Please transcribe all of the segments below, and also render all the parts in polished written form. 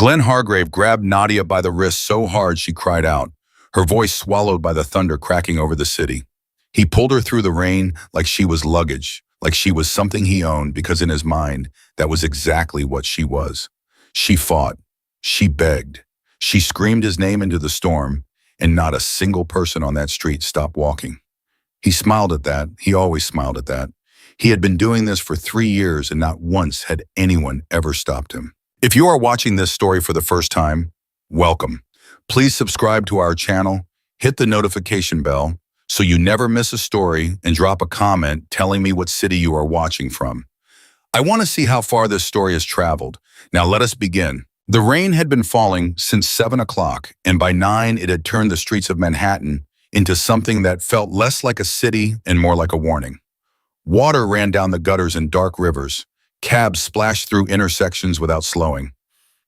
Glenn Hargrave grabbed Nadia by the wrist so hard she cried out, her voice swallowed by the thunder cracking over the city. He pulled her through the rain like she was luggage, like she was something he owned, because in his mind, that was exactly what she was. She fought. She begged. She screamed his name into the storm, and not a single person on that street stopped walking. He smiled at that. He always smiled at that. He had been doing this for 3 years, and not once had anyone ever stopped him. If you are watching this story for the first time, welcome. Please subscribe to our channel, hit the notification bell so you never miss a story, and drop a comment telling me what city you are watching from. I want to see how far this story has traveled. Now let us begin. The rain had been falling since 7 o'clock, and by 9 it had turned the streets of Manhattan into something that felt less like a city and more like a warning. Water ran down the gutters in dark rivers. Cabs splashed through intersections without slowing.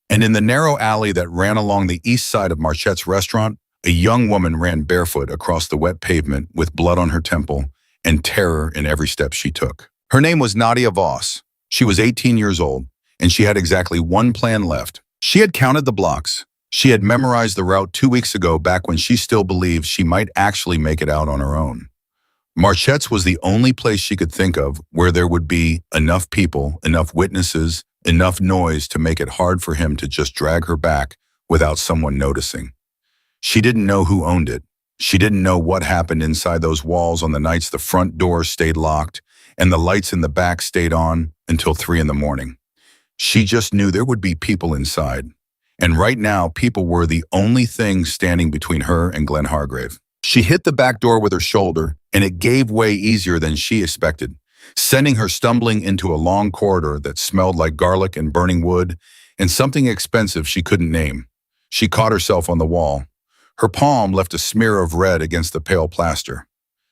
And in the narrow alley that ran along the east side of Marchette's restaurant, a young woman ran barefoot across the wet pavement with blood on her temple and terror in every step she took. Her name was Nadia Voss. She was 18 years old, and she had exactly one plan left. She had counted the blocks. She had memorized the route 2 weeks ago, back when she still believed she might actually make it out on her own. Marchette's was the only place she could think of where there would be enough people, enough witnesses, enough noise to make it hard for him to just drag her back without someone noticing. She didn't know who owned it. She didn't know what happened inside those walls on the nights the front door stayed locked and the lights in the back stayed on until 3 in the morning. She just knew there would be people inside. And right now, people were the only thing standing between her and Glenn Hargrave. She hit the back door with her shoulder, and it gave way easier than she expected, sending her stumbling into a long corridor that smelled like garlic and burning wood and something expensive she couldn't name. She caught herself on the wall. Her palm left a smear of red against the pale plaster.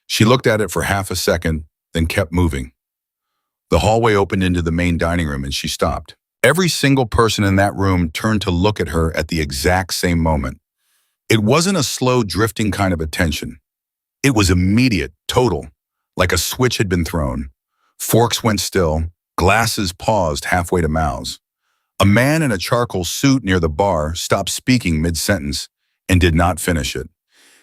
She looked at it for half a second, then kept moving. The hallway opened into the main dining room, and she stopped. Every single person in that room turned to look at her at the exact same moment. It wasn't a slow, drifting kind of attention. It was immediate, total, like a switch had been thrown. Forks went still, glasses paused halfway to mouths. A man in a charcoal suit near the bar stopped speaking mid-sentence and did not finish it.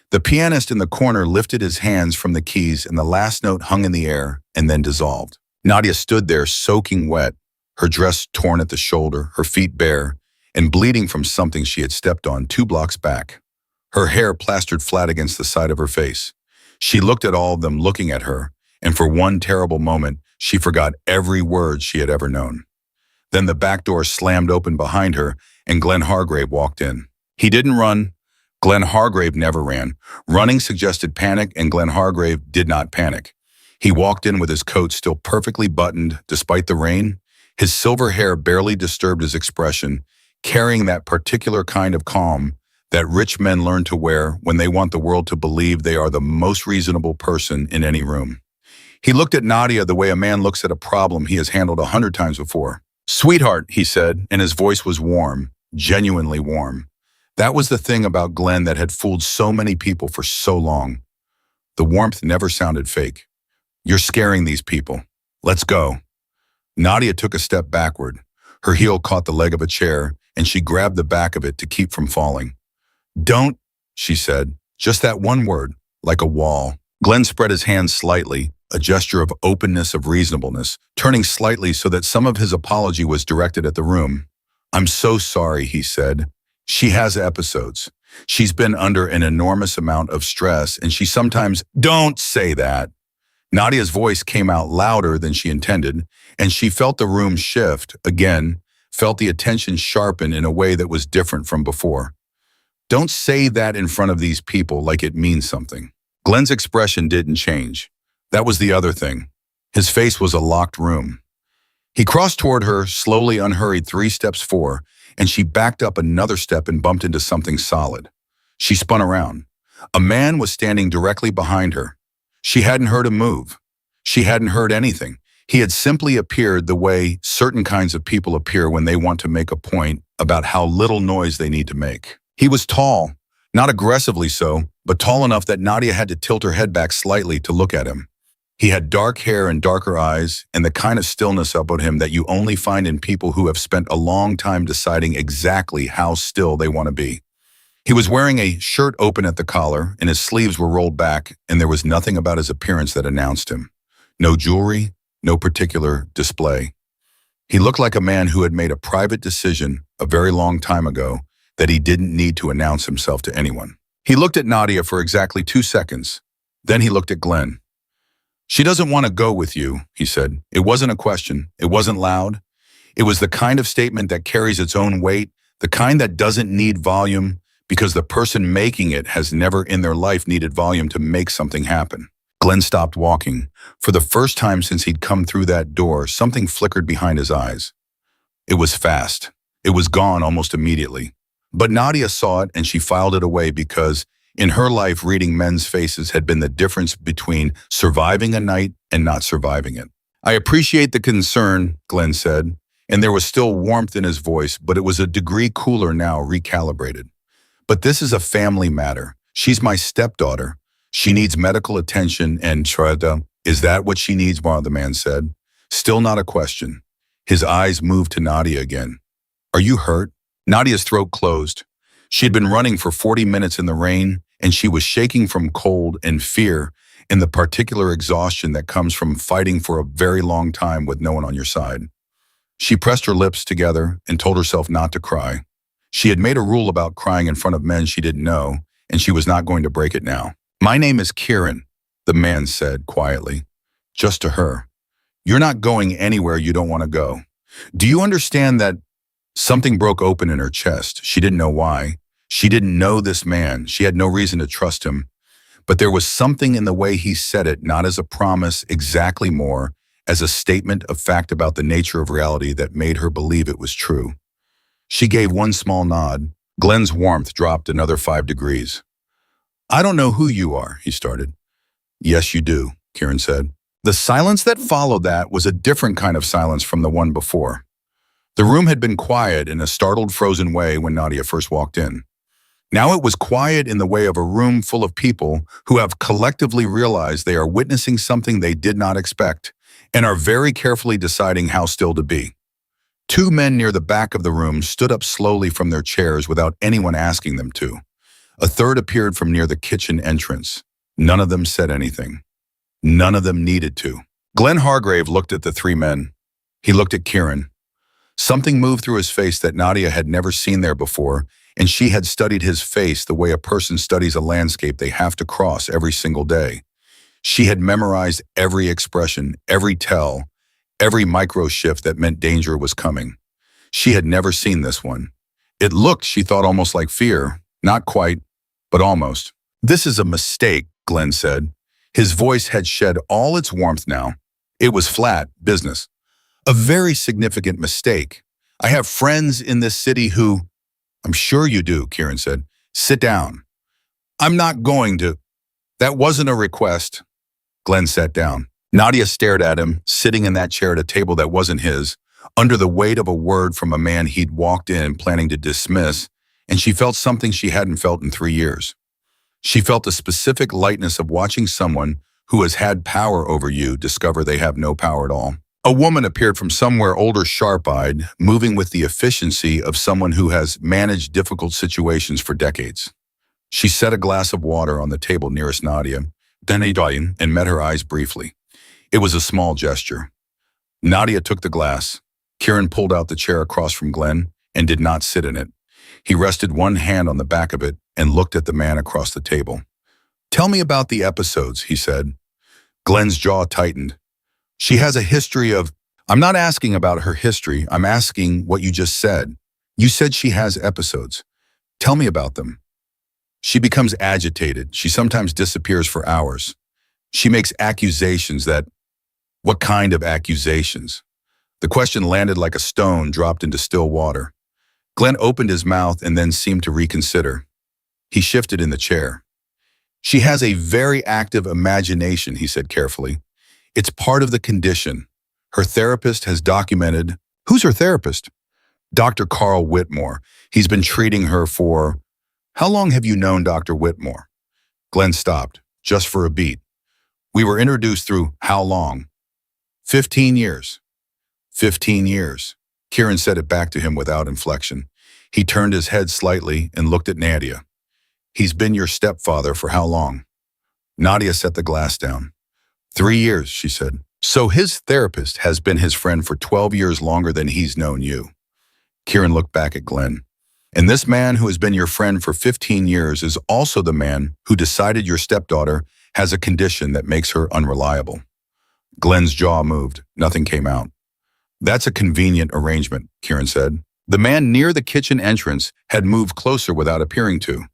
The pianist in the corner lifted his hands from the keys, and the last note hung in the air and then dissolved. Nadia stood there soaking wet, her dress torn at the shoulder, her feet bare, and bleeding from something she had stepped on 2 blocks back. Her hair plastered flat against the side of her face. She looked at all of them looking at her, and for one terrible moment, she forgot every word she had ever known. Then the back door slammed open behind her, and Glenn Hargrave walked in. He didn't run. Glenn Hargrave never ran. Running suggested panic, and Glenn Hargrave did not panic. He walked in with his coat still perfectly buttoned despite the rain. His silver hair barely disturbed his expression, carrying that particular kind of calm that rich men learn to wear when they want the world to believe they are the most reasonable person in any room. He looked at Nadia the way a man looks at a problem he has handled 100 times before. "Sweetheart," he said, and his voice was warm, genuinely warm. That was the thing about Glenn that had fooled so many people for so long. The warmth never sounded fake. "You're scaring these people. Let's go." Nadia took a step backward. Her heel caught the leg of a chair, and she grabbed the back of it to keep from falling. "Don't," she said, just that one word, like a wall. Glenn spread his hands slightly, a gesture of openness, of reasonableness, turning slightly so that some of his apology was directed at the room. "I'm so sorry," he said. "She has episodes. She's been under an enormous amount of stress, and she sometimes—" "Don't say that." Nadia's voice came out louder than she intended, and she felt the room shift, again, felt the attention sharpen in a way that was different from before. "Don't say that in front of these people like it means something." Glenn's expression didn't change. That was the other thing. His face was a locked room. He crossed toward her, slowly, unhurried, 3 steps forward, and she backed up another step and bumped into something solid. She spun around. A man was standing directly behind her. She hadn't heard him move. She hadn't heard anything. He had simply appeared the way certain kinds of people appear when they want to make a point about how little noise they need to make. He was tall, not aggressively so, but tall enough that Nadia had to tilt her head back slightly to look at him. He had dark hair and darker eyes, and the kind of stillness about him that you only find in people who have spent a long time deciding exactly how still they want to be. He was wearing a shirt open at the collar, and his sleeves were rolled back, and there was nothing about his appearance that announced him. No jewelry, no particular display. He looked like a man who had made a private decision a very long time ago that he didn't need to announce himself to anyone. He looked at Nadia for exactly 2 seconds. Then he looked at Glenn. "She doesn't want to go with you," he said. It wasn't a question. It wasn't loud. It was the kind of statement that carries its own weight, the kind that doesn't need volume because the person making it has never in their life needed volume to make something happen. Glenn stopped walking. For the first time since he'd come through that door, something flickered behind his eyes. It was fast. It was gone almost immediately. But Nadia saw it and she filed it away because in her life, reading men's faces had been the difference between surviving a night and not surviving it. "I appreciate the concern," Glenn said, and there was still warmth in his voice, but it was a degree cooler now, recalibrated. "But this is a family matter. She's my stepdaughter. She needs medical attention and Trada. Is that what she needs?" One of the man said. Still not a question. His eyes moved to Nadia again. "Are you hurt?" Nadia's throat closed. She had been running for 40 minutes in the rain, and she was shaking from cold and fear and the particular exhaustion that comes from fighting for a very long time with no one on your side. She pressed her lips together and told herself not to cry. She had made a rule about crying in front of men she didn't know, and she was not going to break it now. "My name is Kieran," the man said quietly, just to her. "You're not going anywhere you don't want to go. Do you understand that?" Something broke open in her chest. She didn't know why. She didn't know this man. She had no reason to trust him. But there was something in the way he said it, not as a promise exactly more, as a statement of fact about the nature of reality that made her believe it was true. She gave one small nod. Glenn's warmth dropped another 5 degrees. "I don't know who you are," he started. "Yes, you do," Kieran said. The silence that followed that was a different kind of silence from the one before. The room had been quiet in a startled, frozen way when Nadia first walked in. Now it was quiet in the way of a room full of people who have collectively realized they are witnessing something they did not expect and are very carefully deciding how still to be. 2 men near the back of the room stood up slowly from their chairs without anyone asking them to. A third appeared from near the kitchen entrance. None of them said anything. None of them needed to. Glenn Hargrave looked at the 3 men. He looked at Kieran. Something moved through his face that Nadia had never seen there before, and she had studied his face the way a person studies a landscape they have to cross every single day. She had memorized every expression, every tell, every micro shift that meant danger was coming. She had never seen this one. It looked, she thought, almost like fear. Not quite, but almost. "This is a mistake," Glenn said. His voice had shed all its warmth now. It was flat, business. "A very significant mistake. I have friends in this city who—" "I'm sure you do," Kieran said. "Sit down." "I'm not going to." "That wasn't a request." Glenn sat down. Nadia stared at him, sitting in that chair at a table that wasn't his, under the weight of a word from a man he'd walked in planning to dismiss, and she felt something she hadn't felt in 3 years. She felt the specific lightness of watching someone who has had power over you discover they have no power at all. A woman appeared from somewhere older, sharp-eyed, moving with the efficiency of someone who has managed difficult situations for decades. She set a glass of water on the table nearest Nadia, then and met her eyes briefly. It was a small gesture. Nadia took the glass. Kieran pulled out the chair across from Glenn and did not sit in it. He rested one hand on the back of it and looked at the man across the table. "Tell me about the episodes," he said. Glenn's jaw tightened. "She has a history of—" "I'm not asking about her history. I'm asking what you just said. You said she has episodes. Tell me about them." "She becomes agitated. She sometimes disappears for hours. She makes accusations that—" "What kind of accusations?" The question landed like a stone dropped into still water. Glenn opened his mouth and then seemed to reconsider. He shifted in the chair. "She has a very active imagination," he said carefully. "It's part of the condition. Her therapist has documented—" "Who's her therapist?" "Dr. Carl Whitmore. He's been treating her for—" "How long have you known Dr. Whitmore?" Glenn stopped, just for a beat. We were introduced through how long? 15 years. 15 years. Kieran said it back to him without inflection. He turned his head slightly and looked at Nadia. He's been your stepfather for how long? Nadia set the glass down. 3 years, she said. So his therapist has been his friend for 12 years longer than he's known you. Kieran looked back at Glenn. And this man who has been your friend for 15 years is also the man who decided your stepdaughter has a condition that makes her unreliable. Glenn's jaw moved. Nothing came out. That's a convenient arrangement, Kieran said. The man near the kitchen entrance had moved closer without appearing to.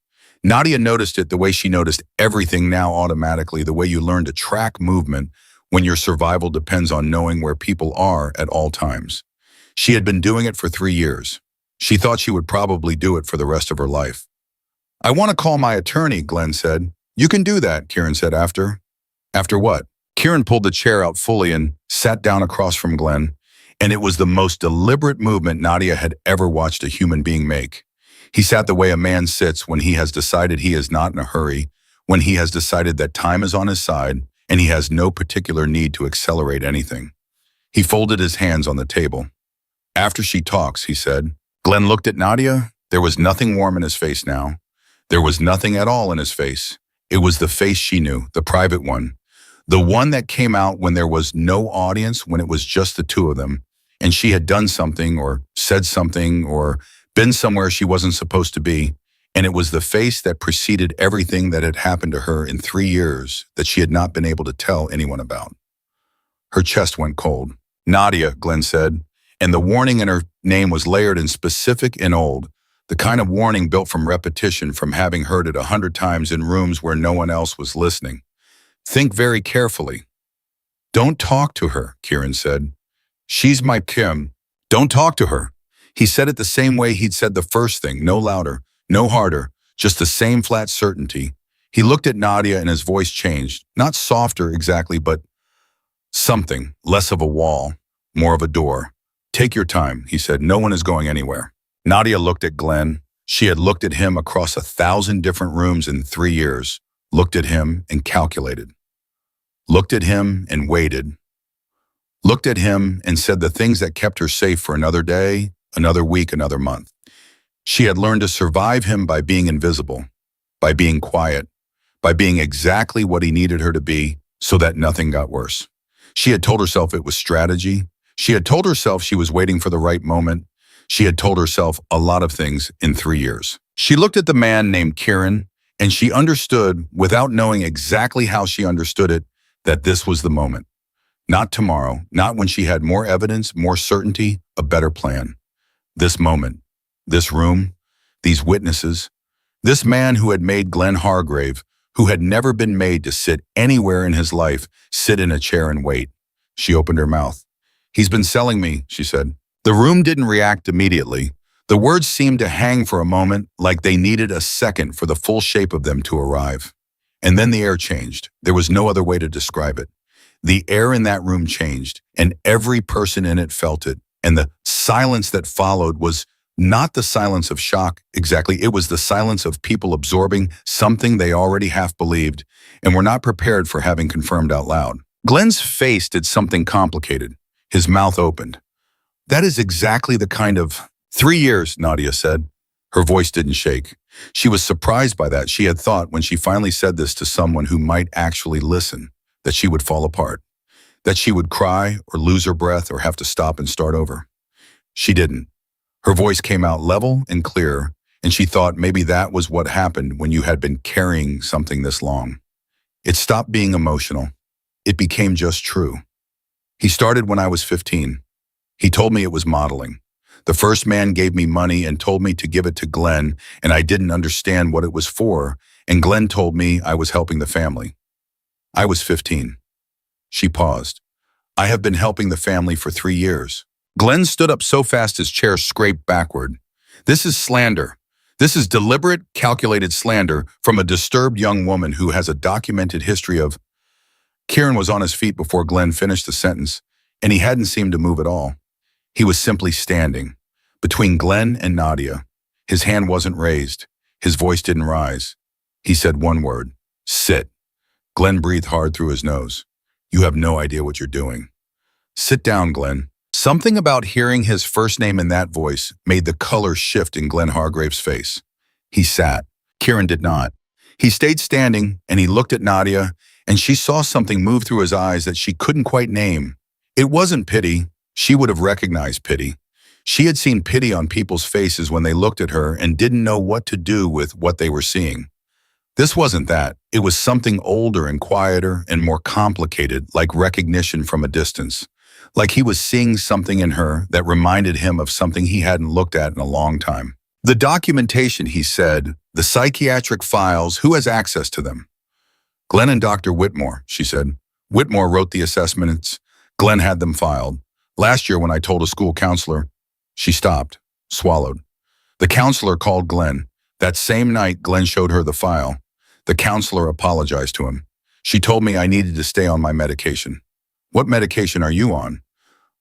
Nadia noticed it the way she noticed everything now automatically, the way you learn to track movement when your survival depends on knowing where people are at all times. She had been doing it for 3 years. She thought she would probably do it for the rest of her life. I want to call my attorney, Glenn said. You can do that, Kieran said after. After what? Kieran pulled the chair out fully and sat down across from Glenn, and it was the most deliberate movement Nadia had ever watched a human being make. He sat the way a man sits when he has decided he is not in a hurry, when he has decided that time is on his side, and he has no particular need to accelerate anything. He folded his hands on the table. After she talks, he said. Glenn looked at Nadia. There was nothing warm in his face now. There was nothing at all in his face. It was the face she knew, the private one. The one that came out when there was no audience, when it was just the two of them, and she had done something or said something or been somewhere she wasn't supposed to be, and it was the face that preceded everything that had happened to her in 3 years that she had not been able to tell anyone about. Her chest went cold. Nadia, Glenn said, and the warning in her name was layered and specific and old, the kind of warning built from repetition, from having heard it 100 times in rooms where no one else was listening. Think very carefully. Don't talk to her, Kieran said. She's my Kim. Don't talk to her. He said it the same way he'd said the first thing, no louder, no harder, just the same flat certainty. He looked at Nadia and his voice changed, not softer exactly, but something, less of a wall, more of a door. Take your time, he said. No one is going anywhere. Nadia looked at Glenn. She had looked at him across 1,000 different rooms in 3 years, looked at him and calculated. Looked at him and waited. Looked at him and said the things that kept her safe for another day, another week, another month. She had learned to survive him by being invisible, by being quiet, by being exactly what he needed her to be so that nothing got worse. She had told herself it was strategy. She had told herself she was waiting for the right moment. She had told herself a lot of things in 3 years. She looked at the man named Kieran, and she understood, without knowing exactly how she understood it, that this was the moment. Not tomorrow, not when she had more evidence, more certainty, a better plan. This moment, this room, these witnesses, this man who had made Glenn Hargrave, who had never been made to sit anywhere in his life, sit in a chair and wait. She opened her mouth. He's been selling me, she said. The room didn't react immediately. The words seemed to hang for a moment, like they needed a second for the full shape of them to arrive. And then the air changed. There was no other way to describe it. The air in that room changed, and every person in it felt it. And the silence that followed was not the silence of shock exactly. It was the silence of people absorbing something they already half believed and were not prepared for having confirmed out loud. Glenn's face did something complicated. His mouth opened. That is exactly the kind of 3 years, Nadia said. Her voice didn't shake. She was surprised by that. She had thought when she finally said this to someone who might actually listen, that she would fall apart, that she would cry or lose her breath or have to stop and start over. She didn't. Her voice came out level and clear, and she thought maybe that was what happened when you had been carrying something this long. It stopped being emotional. It became just true. He started when I was 15. He told me it was modeling. The first man gave me money and told me to give it to Glenn, and I didn't understand what it was for, and Glenn told me I was helping the family. I was 15. She paused. I have been helping the family for 3 years. Glenn stood up so fast his chair scraped backward. This is slander. This is deliberate, calculated slander from a disturbed young woman who has a documented history of... Kieran was on his feet before Glenn finished the sentence, and he hadn't seemed to move at all. He was simply standing, between Glenn and Nadia. His hand wasn't raised. His voice didn't rise. He said one word, sit. Glenn breathed hard through his nose. You have no idea what you're doing. Sit down, Glenn. Something about hearing his first name in that voice made the color shift in Glenn Hargrave's face. He sat. Kieran did not. He stayed standing, and he looked at Nadia, and she saw something move through his eyes that she couldn't quite name. It wasn't pity. She would have recognized pity. She had seen pity on people's faces when they looked at her and didn't know what to do with what they were seeing. This wasn't that. It was something older and quieter and more complicated, like recognition from a distance. Like he was seeing something in her that reminded him of something he hadn't looked at in a long time. The documentation, he said, the psychiatric files, who has access to them? Glenn and Dr. Whitmore, she said. Whitmore wrote the assessments. Glenn had them filed. Last year when I told a school counselor, she stopped, swallowed. The counselor called Glenn. That same night, Glenn showed her the file. The counselor apologized to him. She told me I needed to stay on my medication. What medication are you on?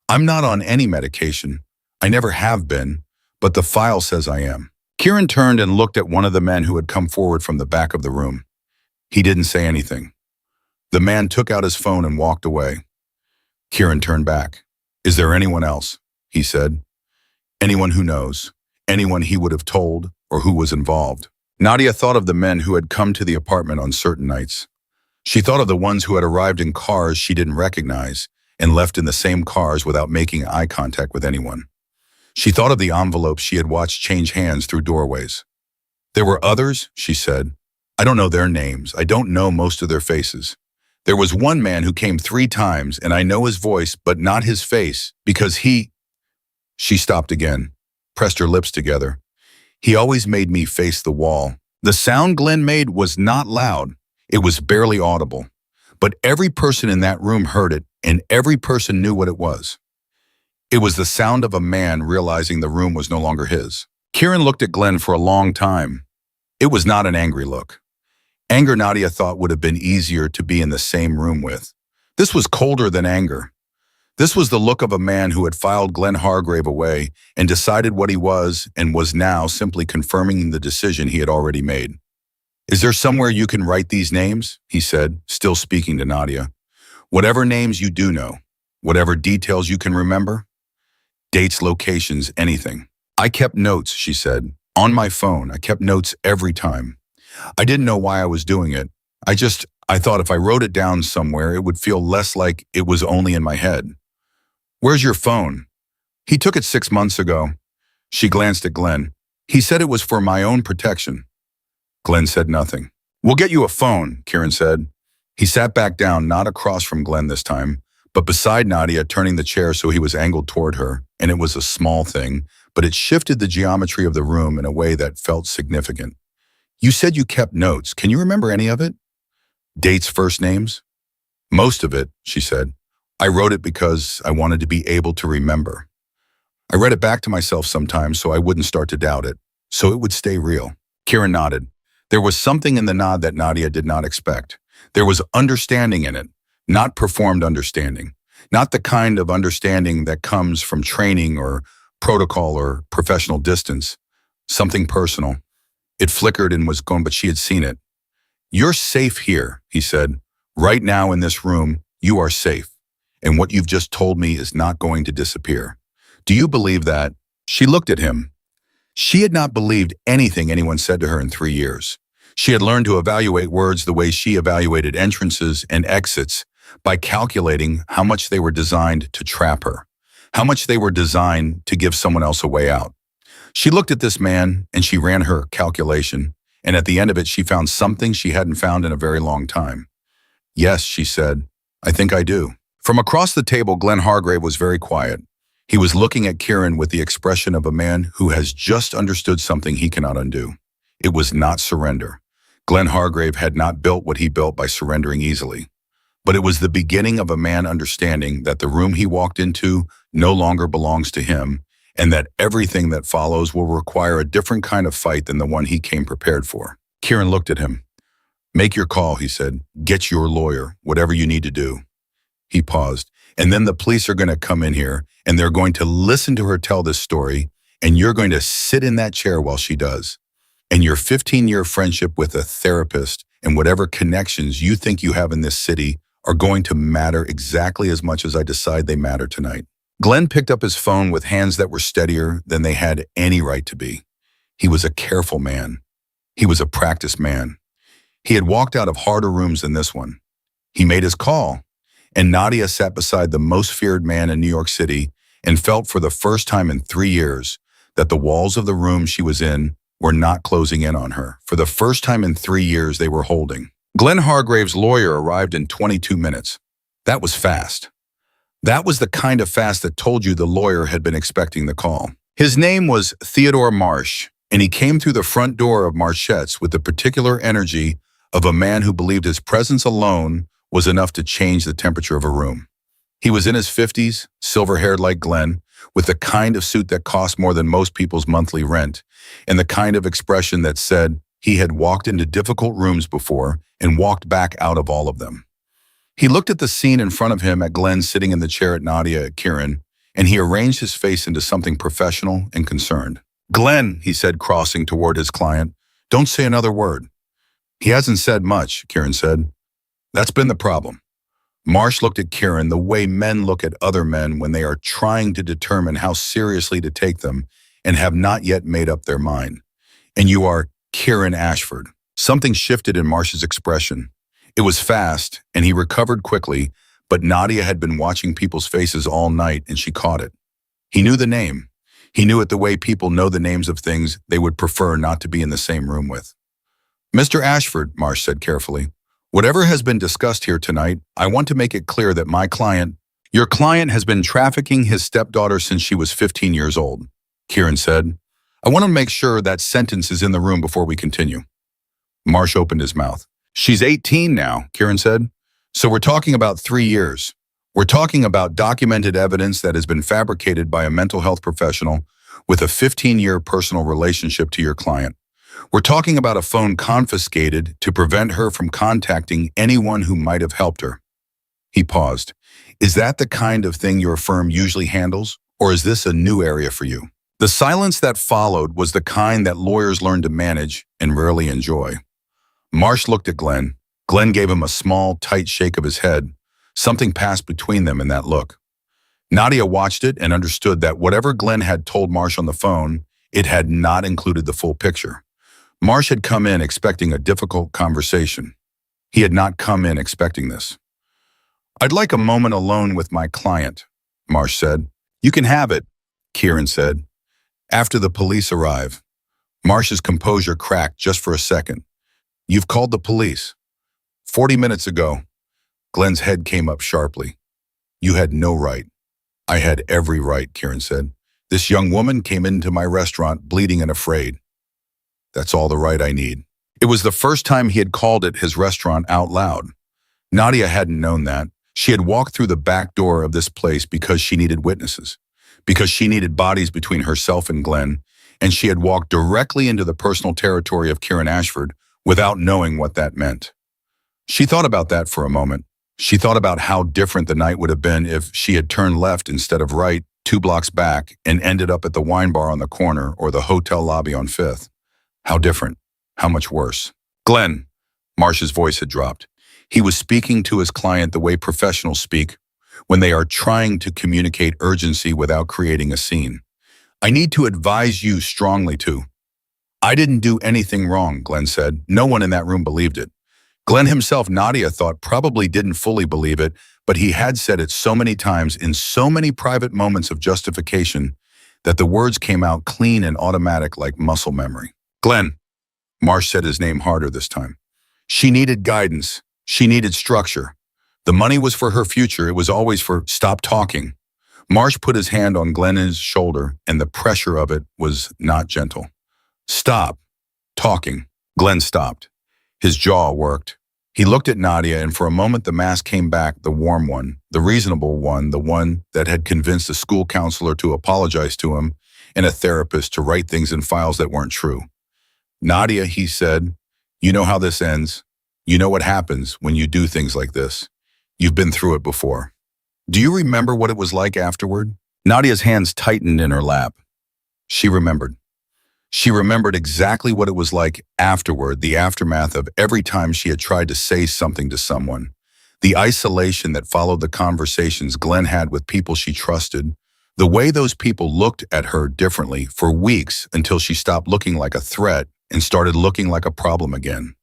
I'm not on any medication. I never have been, but the file says I am. Kieran turned and looked at one of the men who had come forward from the back of the room. He didn't say anything. The man took out his phone and walked away. Kieran turned back. Is there anyone else? He said. Anyone who knows. Anyone he would have told or who was involved. Nadia thought of the men who had come to the apartment on certain nights. She thought of the ones who had arrived in cars she didn't recognize and left in the same cars without making eye contact with anyone. She thought of the envelopes she had watched change hands through doorways. There were others, she said. I don't know their names. I don't know most of their faces. There was one man who came 3 times, and I know his voice, but not his face, because he... She stopped again, pressed her lips together. He always made me face the wall. The sound Glenn made was not loud. It was barely audible. But every person in that room heard it, and every person knew what it was. It was the sound of a man realizing the room was no longer his. Kieran looked at Glenn for a long time. It was not an angry look. Anger, Nadia thought, would have been easier to be in the same room with. This was colder than anger. This was the look of a man who had filed Glenn Hargrave away and decided what he was and was now simply confirming the decision he had already made. Is there somewhere you can write these names? He said, still speaking to Nadia. Whatever names you do know, whatever details you can remember. Dates, locations, anything. I kept notes, she said. On my phone, I kept notes every time. I didn't know why I was doing it. I thought if I wrote it down somewhere, it would feel less like it was only in my head. Where's your phone? He took it 6 months ago. She glanced at Glenn. He said it was for my own protection. Glenn said nothing. We'll get you a phone, Kieran said. He sat back down, not across from Glenn this time, but beside Nadia, turning the chair so he was angled toward her, and it was a small thing, but it shifted the geometry of the room in a way that felt significant. You said you kept notes. Can you remember any of it? Dates, first names? Most of it, she said. I wrote it because I wanted to be able to remember. I read it back to myself sometimes so I wouldn't start to doubt it, so it would stay real. Kieran nodded. There was something in the nod that Nadia did not expect. There was understanding in it, not performed understanding, not the kind of understanding that comes from training or protocol or professional distance, something personal. It flickered and was gone, but she had seen it. You're safe here, he said. Right now in this room, you are safe. And what you've just told me is not going to disappear. Do you believe that? She looked at him. She had not believed anything anyone said to her in 3 years. She had learned to evaluate words the way she evaluated entrances and exits, by calculating how much they were designed to trap her, how much they were designed to give someone else a way out. She looked at this man and she ran her calculation, and at the end of it she found something she hadn't found in a very long time. Yes, she said, I think I do. From across the table, Glenn Hargrave was very quiet. He was looking at Kieran with the expression of a man who has just understood something he cannot undo. It was not surrender. Glenn Hargrave had not built what he built by surrendering easily. But it was the beginning of a man understanding that the room he walked into no longer belongs to him, and that everything that follows will require a different kind of fight than the one he came prepared for. Kieran looked at him. Make your call, he said. Get your lawyer, whatever you need to do. He paused. And then the police are going to come in here, and they're going to listen to her tell this story, and you're going to sit in that chair while she does. And your 15-year friendship with a therapist and whatever connections you think you have in this city are going to matter exactly as much as I decide they matter tonight. Glenn picked up his phone with hands that were steadier than they had any right to be. He was a careful man. He was a practiced man. He had walked out of harder rooms than this one. He made his call, and Nadia sat beside the most feared man in New York City and felt for the first time in 3 years that the walls of the room she was in were not closing in on her. For the first time in 3 years, they were holding. Glenn Hargrave's lawyer arrived in 22 minutes. That was fast. That was the kind of fast that told you the lawyer had been expecting the call. His name was Theodore Marsh, and he came through the front door of Marchette's with the particular energy of a man who believed his presence alone was enough to change the temperature of a room. He was in his 50s, silver-haired like Glenn, with the kind of suit that cost more than most people's monthly rent, and the kind of expression that said he had walked into difficult rooms before and walked back out of all of them. He looked at the scene in front of him at Glenn sitting in the chair at Nadia at Kieran, and he arranged his face into something professional and concerned. "Glenn," he said, crossing toward his client, "don't say another word." "He hasn't said much," Kieran said. "That's been the problem." Marsh looked at Kieran the way men look at other men when they are trying to determine how seriously to take them and have not yet made up their mind. "And you are Kieran Ashford." Something shifted in Marsh's expression. It was fast, and he recovered quickly, but Nadia had been watching people's faces all night, and she caught it. He knew the name. He knew it the way people know the names of things they would prefer not to be in the same room with. "Mr. Ashford," Marsh said carefully, "whatever has been discussed here tonight, I want to make it clear that your client has been trafficking his stepdaughter since she was 15 years old," Kieran said. "I want to make sure that sentence is in the room before we continue." Marsh opened his mouth. "She's 18 now," Kieran said. "So we're talking about 3 years. We're talking about documented evidence that has been fabricated by a mental health professional with a 15-year personal relationship to your client. We're talking about a phone confiscated to prevent her from contacting anyone who might have helped her." He paused. "Is that the kind of thing your firm usually handles, or is this a new area for you?" The silence that followed was the kind that lawyers learn to manage and rarely enjoy. Marsh looked at Glenn. Glenn gave him a small, tight shake of his head. Something passed between them in that look. Nadia watched it and understood that whatever Glenn had told Marsh on the phone, it had not included the full picture. Marsh had come in expecting a difficult conversation. He had not come in expecting this. "I'd like a moment alone with my client," Marsh said. "You can have it," Kieran said. "After the police arrive." Marsh's composure cracked just for a second. "You've called the police." 40 minutes ago." Glenn's head came up sharply. "You had no right." "I had every right," Kieran said. "This young woman came into my restaurant bleeding and afraid. That's all the right I need." It was the first time he had called it his restaurant out loud. Nadia hadn't known that. She had walked through the back door of this place because she needed witnesses, because she needed bodies between herself and Glenn, and she had walked directly into the personal territory of Kieran Ashford without knowing what that meant. She thought about that for a moment. She thought about how different the night would have been if she had turned left instead of right 2 blocks back and ended up at the wine bar on the corner or the hotel lobby on 5th. How different. How much worse. "Glenn," Marsh's voice had dropped. He was speaking to his client the way professionals speak when they are trying to communicate urgency without creating a scene. "I need to advise you strongly to." "I didn't do anything wrong," Glenn said. No one in that room believed it. Glenn himself, Nadia thought, probably didn't fully believe it, but he had said it so many times in so many private moments of justification that the words came out clean and automatic like muscle memory. "Glenn," Marsh said his name harder this time. "She needed guidance. She needed structure. The money was for her future. It was always for stop talking." Marsh put his hand on Glenn's shoulder, and the pressure of it was not gentle. "Stop talking." Glenn stopped. His jaw worked. He looked at Nadia, and for a moment the mask came back, the warm one, the reasonable one, the one that had convinced a school counselor to apologize to him and a therapist to write things in files that weren't true. "Nadia," he said, "you know how this ends. You know what happens when you do things like this. You've been through it before. Do you remember what it was like afterward?" Nadia's hands tightened in her lap. She remembered. She remembered exactly what it was like afterward, the aftermath of every time she had tried to say something to someone. The isolation that followed the conversations Glenn had with people she trusted, the way those people looked at her differently for weeks until she stopped looking like a threat and started looking like a problem again.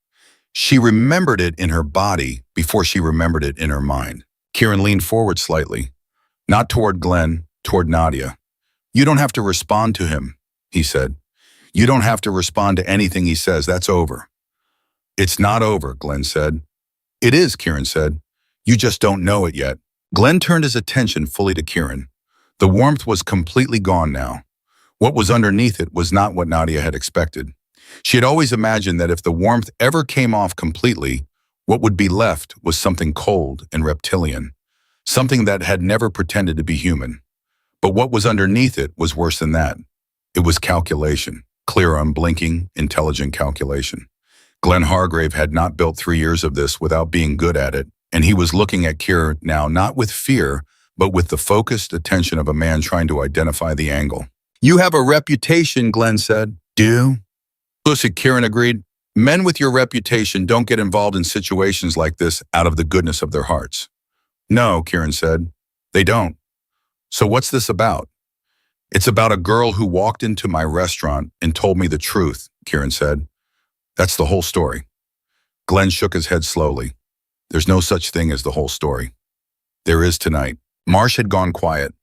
She remembered it in her body before she remembered it in her mind. Kieran leaned forward slightly, not toward Glenn, toward Nadia. "You don't have to respond to him," he said. "You don't have to respond to anything he says. That's over." "It's not over," Glenn said. "It is," Kieran said. "You just don't know it yet." Glenn turned his attention fully to Kieran. The warmth was completely gone now. What was underneath it was not what Nadia had expected. She had always imagined that if the warmth ever came off completely, what would be left was something cold and reptilian, something that had never pretended to be human. But what was underneath it was worse than that. It was calculation, clear, unblinking, intelligent calculation. Glenn Hargrave had not built 3 years of this without being good at it, and he was looking at Kieran now not with fear, but with the focused attention of a man trying to identify the angle. "You have a reputation," Glenn said. "Do?" "Pussy," Kieran agreed. "Men with your reputation don't get involved in situations like this out of the goodness of their hearts." "No," Kieran said, "they don't." "So what's this about?" "It's about a girl who walked into my restaurant and told me the truth," Kieran said. "That's the whole story." Glenn shook his head slowly. "There's no such thing as the whole story." "There is tonight." Marsh had gone quiet.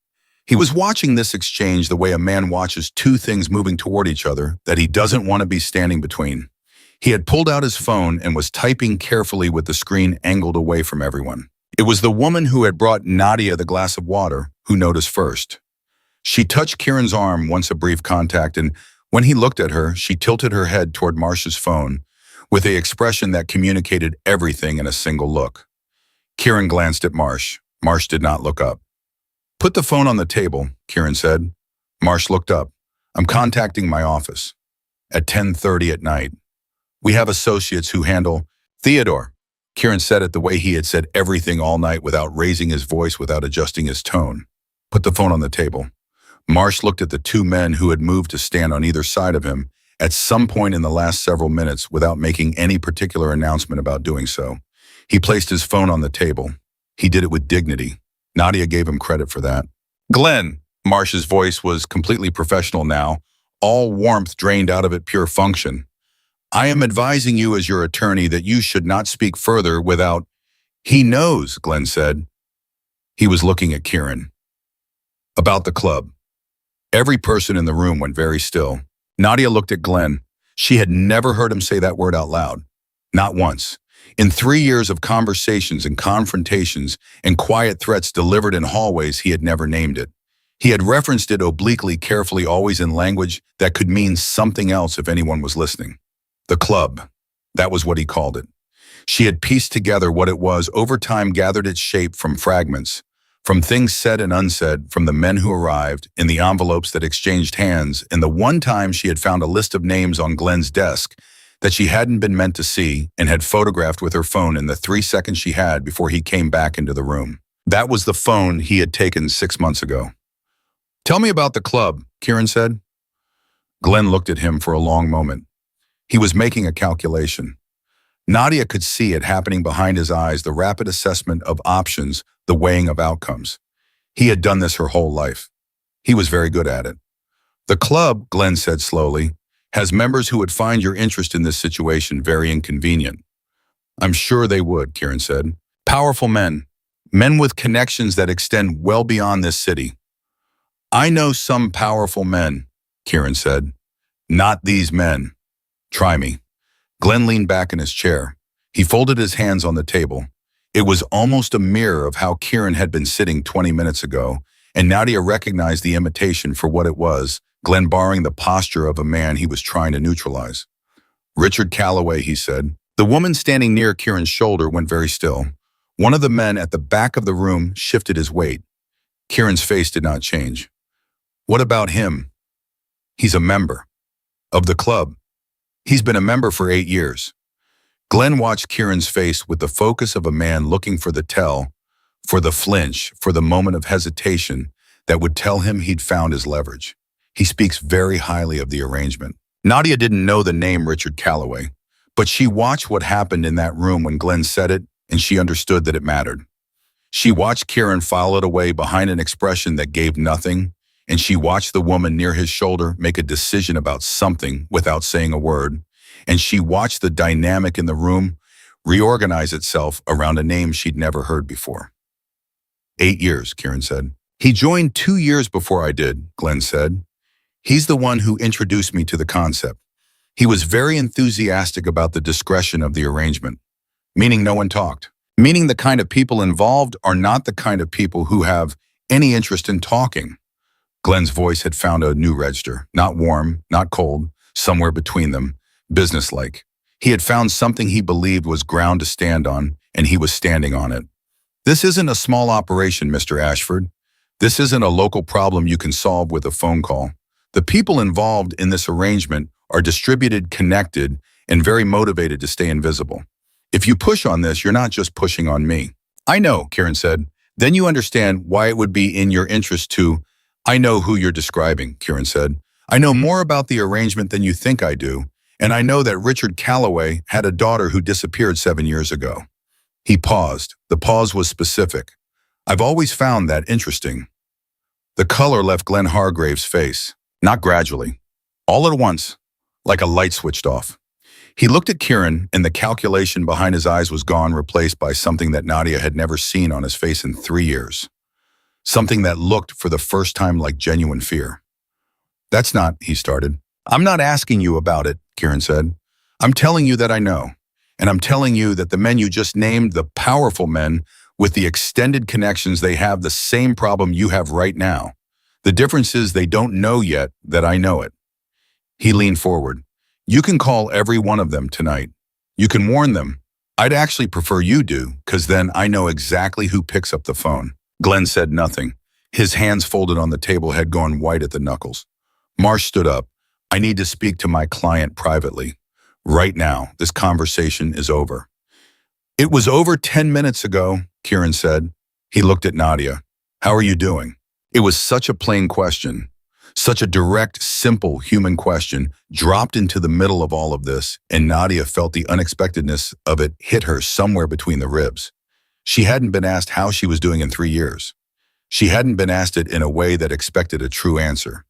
He was watching this exchange the way a man watches two things moving toward each other that he doesn't want to be standing between. He had pulled out his phone and was typing carefully with the screen angled away from everyone. It was the woman who had brought Nadia the glass of water who noticed first. She touched Kieran's arm once, a brief contact, and when he looked at her, she tilted her head toward Marsh's phone with an expression that communicated everything in a single look. Kieran glanced at Marsh. Marsh did not look up. "Put the phone on the table," Kieran said. Marsh looked up. "I'm contacting my office. At 10:30 at night. We have associates who handle—" "Theodore," Kieran said it the way he had said everything all night, without raising his voice, without adjusting his tone. "Put the phone on the table." Marsh looked at the two men who had moved to stand on either side of him at some point in the last several minutes without making any particular announcement about doing so. He placed his phone on the table. He did it with dignity. Nadia gave him credit for that. "Glenn," Marsh's voice was completely professional now, all warmth drained out of it, pure function. "I am advising you as your attorney that you should not speak further without—" "He knows," Glenn said. He was looking at Kieran. "About the club." Every person in the room went very still. Nadia looked at Glenn. She had never heard him say that word out loud. Not once. In 3 years of conversations and confrontations and quiet threats delivered in hallways, he had never named it. He had referenced it obliquely, carefully, always in language that could mean something else if anyone was listening. The club. That was what he called it. She had pieced together what it was, over time gathered its shape from fragments, from things said and unsaid, from the men who arrived, in the envelopes that exchanged hands, and the one time she had found a list of names on Glenn's desk that she hadn't been meant to see and had photographed with her phone in the 3 seconds she had before he came back into the room. That was the phone he had taken 6 months ago. "Tell me about the club," Kieran said. Glenn looked at him for a long moment. He was making a calculation. Nadia could see it happening behind his eyes, the rapid assessment of options, the weighing of outcomes. He had done this her whole life. He was very good at it. "The club," Glenn said slowly, "has members who would find your interest in this situation very inconvenient." "I'm sure they would," Kieran said. "Powerful men. Men with connections that extend well beyond this city." "I know some powerful men," Kieran said. "Not these men. Try me." Glenn leaned back in his chair. He folded his hands on the table. It was almost a mirror of how Kieran had been sitting 20 minutes ago, and Nadia recognized the imitation for what it was, Glenn borrowing the posture of a man he was trying to neutralize. "Richard Calloway," he said. The woman standing near Kieran's shoulder went very still. One of the men at the back of the room shifted his weight. Kieran's face did not change. "What about him?" "He's a member." "Of the club?" "He's been a member for 8 years. Glenn watched Kieran's face with the focus of a man looking for the tell, for the flinch, for the moment of hesitation that would tell him he'd found his leverage. "He speaks very highly of the arrangement." Nadia didn't know the name Richard Calloway, but she watched what happened in that room when Glenn said it, and she understood that it mattered. She watched Kieran file it away behind an expression that gave nothing, and she watched the woman near his shoulder make a decision about something without saying a word, and she watched the dynamic in the room reorganize itself around a name she'd never heard before. 8 years, Kieran said. He joined 2 years before I did, Glenn said. He's the one who introduced me to the concept. He was very enthusiastic about the discretion of the arrangement, meaning no one talked, meaning the kind of people involved are not the kind of people who have any interest in talking. Glenn's voice had found a new register, not warm, not cold, somewhere between them, businesslike. He had found something he believed was ground to stand on, and he was standing on it. This isn't a small operation, Mr. Ashford. This isn't a local problem you can solve with a phone call. The people involved in this arrangement are distributed, connected, and very motivated to stay invisible. If you push on this, you're not just pushing on me. I know, Kieran said. Then you understand why it would be in your interest to... I know who you're describing, Kieran said. I know more about the arrangement than you think I do, and I know that Richard Calloway had a daughter who disappeared 7 years ago. He paused. The pause was specific. I've always found that interesting. The color left Glenn Hargrave's face, not gradually, all at once, like a light switched off. He looked at Kieran, and the calculation behind his eyes was gone, replaced by something that Nadia had never seen on his face in 3 years. Something that looked for the first time like genuine fear. That's not, he started. I'm not asking you about it, Kieran said. I'm telling you that I know. And I'm telling you that the men you just named, the powerful men with the extended connections, they have the same problem you have right now. The difference is they don't know yet that I know it. He leaned forward. You can call every one of them tonight. You can warn them. I'd actually prefer you do, because then I know exactly who picks up the phone. Glenn said nothing. His hands folded on the table had gone white at the knuckles. Marsh stood up. I need to speak to my client privately. Right now, this conversation is over. It was over 10 minutes ago, Kieran said. He looked at Nadia. How are you doing? It was such a plain question, such a direct, simple human question dropped into the middle of all of this, and Nadia felt the unexpectedness of it hit her somewhere between the ribs. She hadn't been asked how she was doing in 3 years. She hadn't been asked it in a way that expected a true answer.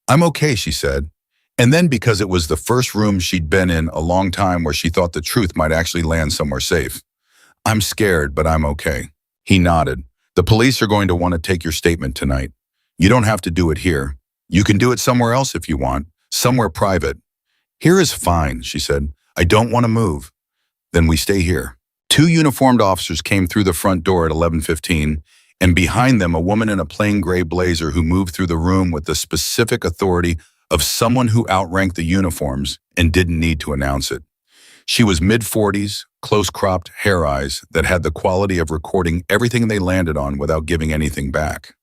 I'm okay, she said. And then because it was the first room she'd been in a long time where she thought the truth might actually land somewhere safe. I'm scared, but I'm okay. He nodded. The police are going to want to take your statement tonight. You don't have to do it here. You can do it somewhere else if you want, somewhere private. Here is fine, she said. I don't want to move. Then we stay here. 2 uniformed officers came through the front door at 11:15, and behind them a woman in a plain gray blazer who moved through the room with the specific authority of someone who outranked the uniforms and didn't need to announce it. She was mid-40s, close-cropped hair eyes that had the quality of recording everything they landed on without giving anything back.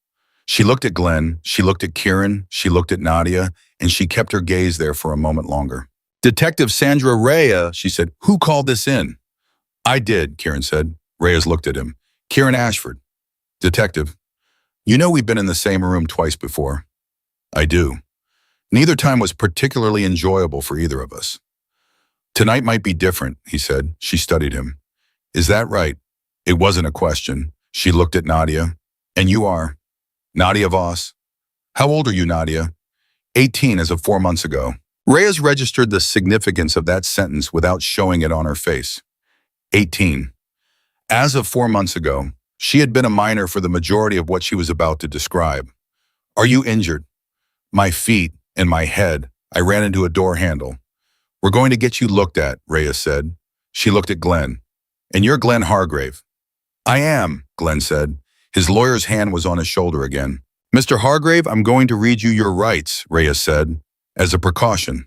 She looked at Glenn, she looked at Kieran, she looked at Nadia, and she kept her gaze there for a moment longer. Detective Sandra Reyes, she said, who called this in? I did, Kieran said. Reyes looked at him. Kieran Ashford. Detective, you know we've been in the same room twice before. I do. Neither time was particularly enjoyable for either of us. Tonight might be different, he said. She studied him. Is that right? It wasn't a question. She looked at Nadia. And you are? Nadia Voss. How old are you, Nadia? 18 as of 4 months ago. Reyes registered the significance of that sentence without showing it on her face. 18. As of 4 months ago, she had been a minor for the majority of what she was about to describe. Are you injured? My feet and my head. I ran into a door handle. We're going to get you looked at, Reyes said. She looked at Glenn. And you're Glenn Hargrave. I am, Glenn said. His lawyer's hand was on his shoulder again. Mr. Hargrave, I'm going to read you your rights, Reyes said, as a precaution.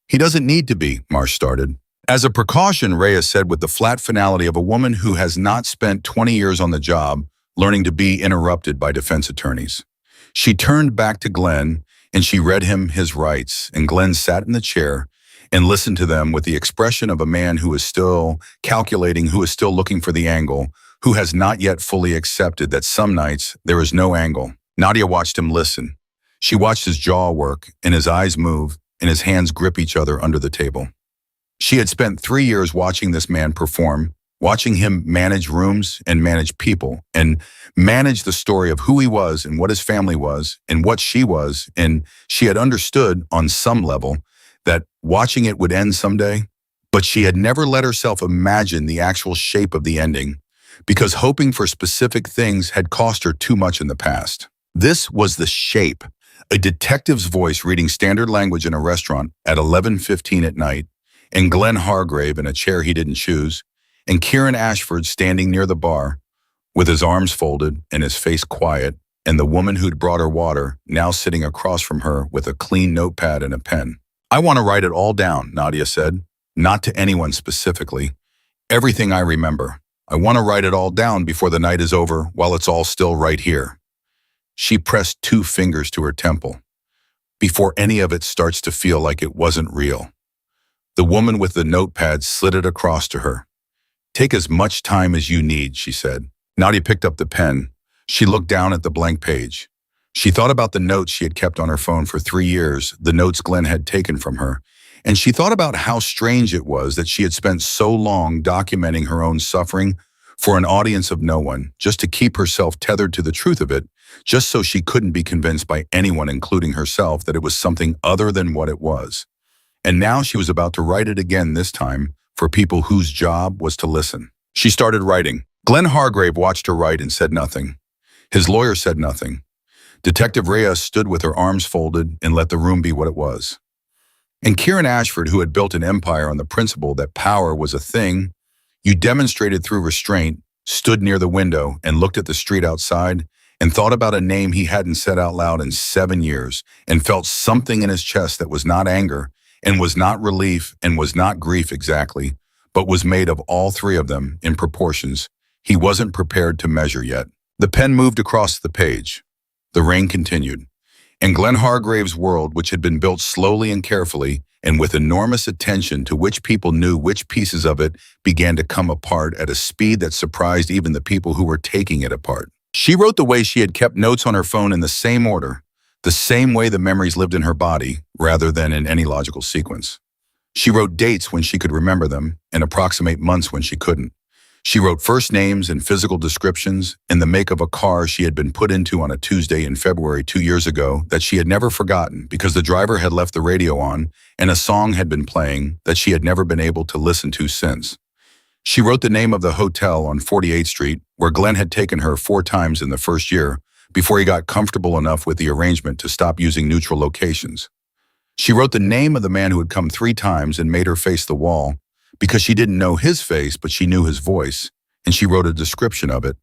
He doesn't need to be, Marsh started. As a precaution, Reyes said with the flat finality of a woman who has not spent 20 years on the job, learning to be interrupted by defense attorneys. She turned back to Glenn, and she read him his rights, and Glenn sat in the chair and listened to them with the expression of a man who is still calculating, who is still looking for the angle, who has not yet fully accepted that some nights there is no angle. Nadia watched him listen. She watched his jaw work and his eyes move, and his hands grip each other under the table. She had spent 3 years watching this man perform, watching him manage rooms and manage people, and manage the story of who he was and what his family was and what she was, and she had understood on some level that watching it would end someday, but she had never let herself imagine the actual shape of the ending because hoping for specific things had cost her too much in the past. This was the shape. A detective's voice reading standard language in a restaurant at 11:15 at night, and Glenn Hargrave in a chair he didn't choose, and Kieran Ashford standing near the bar with his arms folded and his face quiet, and the woman who'd brought her water now sitting across from her with a clean notepad and a pen. "I want to write it all down," Nadia said, "not to anyone specifically. Everything I remember. I want to write it all down before the night is over while it's all still right here." She pressed 2 fingers to her temple, before any of it starts to feel like it wasn't real. The woman with the notepad slid it across to her. "Take as much time as you need," she said. Nadia picked up the pen. She looked down at the blank page. She thought about the notes she had kept on her phone for 3 years, the notes Glenn had taken from her, and she thought about how strange it was that she had spent so long documenting her own suffering for an audience of no one, just to keep herself tethered to the truth of it, just so she couldn't be convinced by anyone, including herself, that it was something other than what it was. And now she was about to write it again, this time for people whose job was to listen. She started writing. Glenn Hargrave watched her write and said nothing. His lawyer said nothing. Detective Reyes stood with her arms folded and let the room be what it was. And Kieran Ashford, who had built an empire on the principle that power was a thing you demonstrated through restraint, stood near the window and looked at the street outside and thought about a name he hadn't said out loud in 7 years and felt something in his chest that was not anger and was not relief and was not grief exactly, but was made of all 3 of them in proportions he wasn't prepared to measure yet. The pen moved across the page. The rain continued. And Glenn Hargrave's world, which had been built slowly and carefully and with enormous attention to which people knew which pieces of it, began to come apart at a speed that surprised even the people who were taking it apart. She wrote the way she had kept notes on her phone in the same order, the same way the memories lived in her body, rather than in any logical sequence. She wrote dates when she could remember them and approximate months when she couldn't. She wrote first names and physical descriptions and the make of a car she had been put into on a Tuesday in February 2 years ago that she had never forgotten because the driver had left the radio on and a song had been playing that she had never been able to listen to since. She wrote the name of the hotel on 48th Street where Glenn had taken her 4 times in the first year before he got comfortable enough with the arrangement to stop using neutral locations. She wrote the name of the man who had come 3 times and made her face the wall because she didn't know his face, but she knew his voice, and she wrote a description of it,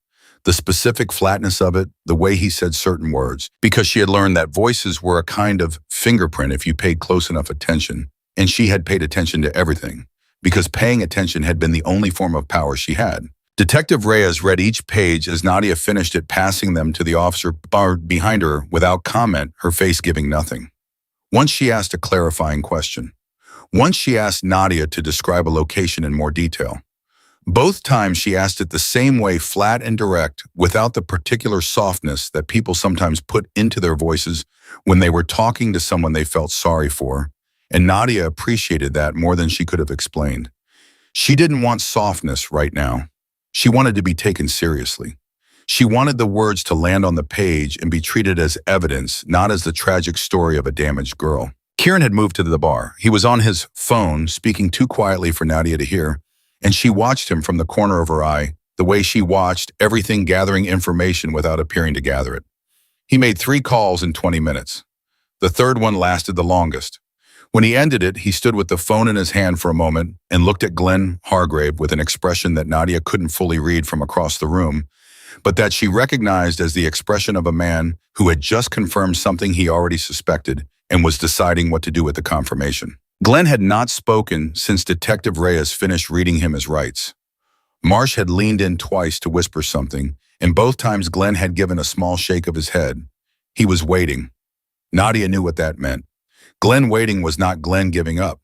the specific flatness of it, the way he said certain words, because she had learned that voices were a kind of fingerprint if you paid close enough attention, and she had paid attention to everything, because paying attention had been the only form of power she had. Detective Reyes read each page as Nadia finished it, passing them to the officer behind her without comment, her face giving nothing. Once she asked a clarifying question. Once she asked Nadia to describe a location in more detail. Both times she asked it the same way, flat and direct, without the particular softness that people sometimes put into their voices when they were talking to someone they felt sorry for, and Nadia appreciated that more than she could have explained. She didn't want softness right now. She wanted to be taken seriously. She wanted the words to land on the page and be treated as evidence, not as the tragic story of a damaged girl. Kieran had moved to the bar. He was on his phone, speaking too quietly for Nadia to hear, and she watched him from the corner of her eye, the way she watched everything, gathering information without appearing to gather it. He made 3 calls in 20 minutes. The 3rd one lasted the longest. When he ended it, he stood with the phone in his hand for a moment and looked at Glenn Hargrave with an expression that Nadia couldn't fully read from across the room, but that she recognized as the expression of a man who had just confirmed something he already suspected and was deciding what to do with the confirmation. Glenn had not spoken since Detective Reyes finished reading him his rights. Marsh had leaned in twice to whisper something, and both times Glenn had given a small shake of his head. He was waiting. Nadia knew what that meant. Glenn waiting was not Glenn giving up.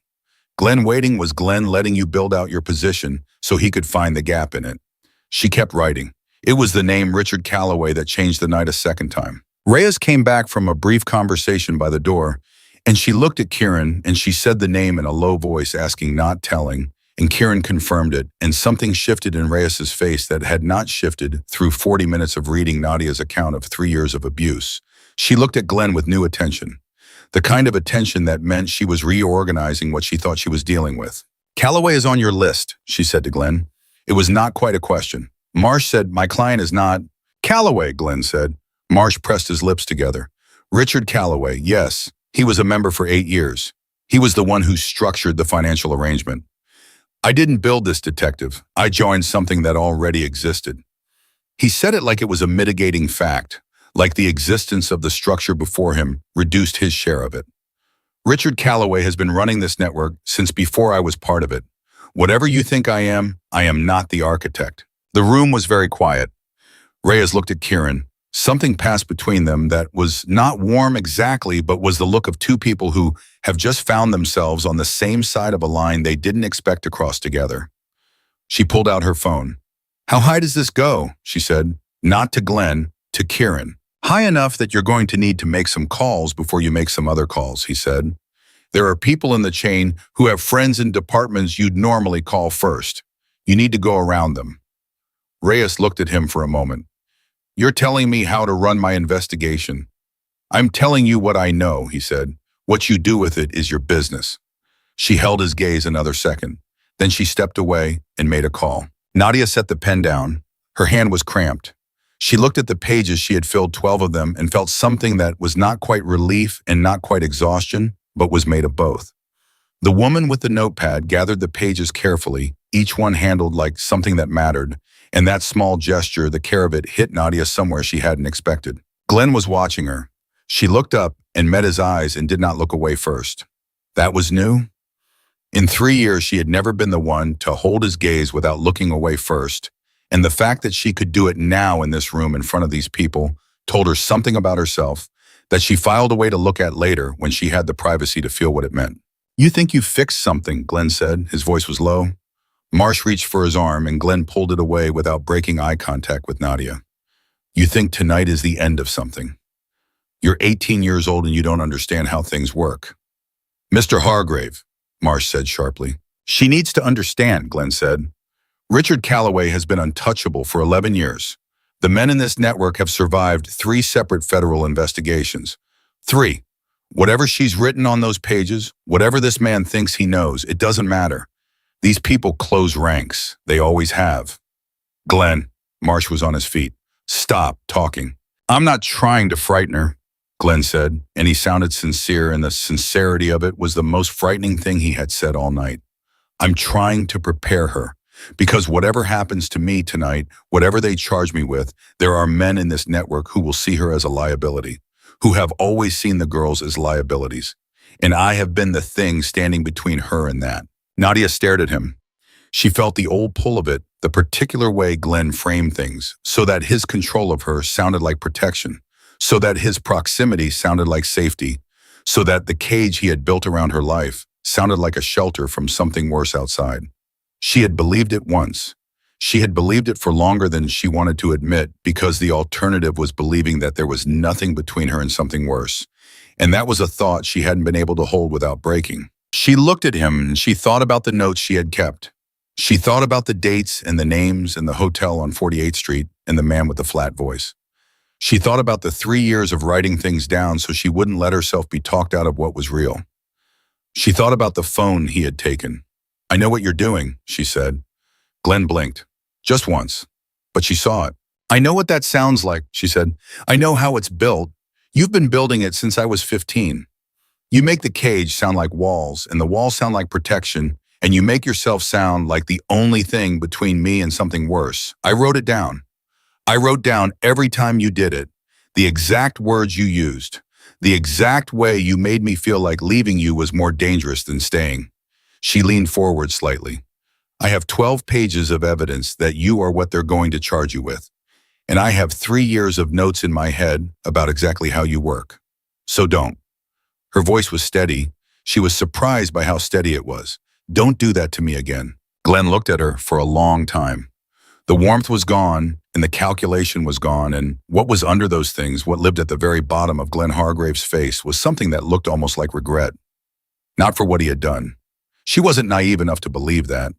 Glenn waiting was Glenn letting you build out your position so he could find the gap in it. She kept writing. It was the name Richard Calloway that changed the night a second time. Reyes came back from a brief conversation by the door, And she looked at Kieran and she said the name in a low voice, asking, not telling. And Kieran confirmed it, and something shifted in Reyes's face that had not shifted through 40 minutes of reading Nadia's account of 3 years of abuse. She looked at Glenn with new attention, the kind of attention that meant she was reorganizing what she thought she was dealing with. Calloway is on your list, she said to Glenn. It was not quite a question. Marsh said, my client is not. Calloway, Glenn said. Marsh pressed his lips together. Richard Calloway, yes. He was a member for 8 years. He was the one who structured the financial arrangement. I didn't build this, detective. I joined something that already existed. He said it like it was a mitigating fact, like the existence of the structure before him reduced his share of it. Richard Calloway has been running this network since before I was part of it. Whatever you think I am not the architect. The room was very quiet. Reyes looked at Kieran. Something passed between them that was not warm exactly, but was the look of two people who have just found themselves on the same side of a line they didn't expect to cross together. She pulled out her phone. How high does this go? She said, not to Glenn, to Kieran. High enough that you're going to need to make some calls before you make some other calls, he said. There are people in the chain who have friends in departments you'd normally call first. You need to go around them. Reyes looked at him for a moment. You're telling me how to run my investigation. I'm telling you what I know, he said. What you do with it is your business. She held his gaze another second. Then she stepped away and made a call. Nadia set the pen down. Her hand was cramped. She looked at the pages. She had filled 12 of them and felt something that was not quite relief and not quite exhaustion, but was made of both. The woman with the notepad gathered the pages carefully, each one handled like something that mattered, and that small gesture, the care of it, hit Nadia somewhere she hadn't expected. Glenn was watching her. She looked up and met his eyes and did not look away first. That was new? In 3 years, she had never been the one to hold his gaze without looking away first, and the fact that she could do it now in this room in front of these people told her something about herself that she filed away to look at later when she had the privacy to feel what it meant. You think you fixed something, Glenn said. His voice was low. Marsh reached for his arm, and Glenn pulled it away without breaking eye contact with Nadia. You think tonight is the end of something. You're 18 years old and you don't understand how things work. Mr. Hargrave, Marsh said sharply. She needs to understand, Glenn said. Richard Calloway has been untouchable for 11 years. The men in this network have survived 3 separate federal investigations. 3. Whatever she's written on those pages, whatever this man thinks he knows, it doesn't matter. These people close ranks. They always have. Glenn, Marsh was on his feet. Stop talking. I'm not trying to frighten her, Glenn said, and he sounded sincere, and the sincerity of it was the most frightening thing he had said all night. I'm trying to prepare her, because whatever happens to me tonight, whatever they charge me with, there are men in this network who will see her as a liability, who have always seen the girls as liabilities, and I have been the thing standing between her and that. Nadia stared at him. She felt the old pull of it, the particular way Glenn framed things, so that his control of her sounded like protection, so that his proximity sounded like safety, so that the cage he had built around her life sounded like a shelter from something worse outside. She had believed it once. She had believed it for longer than she wanted to admit, because the alternative was believing that there was nothing between her and something worse. And that was a thought she hadn't been able to hold without breaking. She looked at him and she thought about the notes she had kept. She thought about the dates and the names and the hotel on 48th Street and the man with the flat voice. She thought about the 3 years of writing things down so she wouldn't let herself be talked out of what was real. She thought about the phone he had taken. I know what you're doing, she said. Glenn blinked. Just once. But she saw it. I know what that sounds like, she said. I know how it's built. You've been building it since I was 15. You make the cage sound like walls, and the walls sound like protection, and you make yourself sound like the only thing between me and something worse. I wrote it down. I wrote down every time you did it, the exact words you used, the exact way you made me feel like leaving you was more dangerous than staying. She leaned forward slightly. I have 12 pages of evidence that you are what they're going to charge you with, and I have 3 years of notes in my head about exactly how you work. So don't. Her voice was steady. She was surprised by how steady it was. Don't do that to me again. Glenn looked at her for a long time. The warmth was gone, and the calculation was gone, and what was under those things, what lived at the very bottom of Glenn Hargrave's face, was something that looked almost like regret. Not for what he had done. She wasn't naive enough to believe that.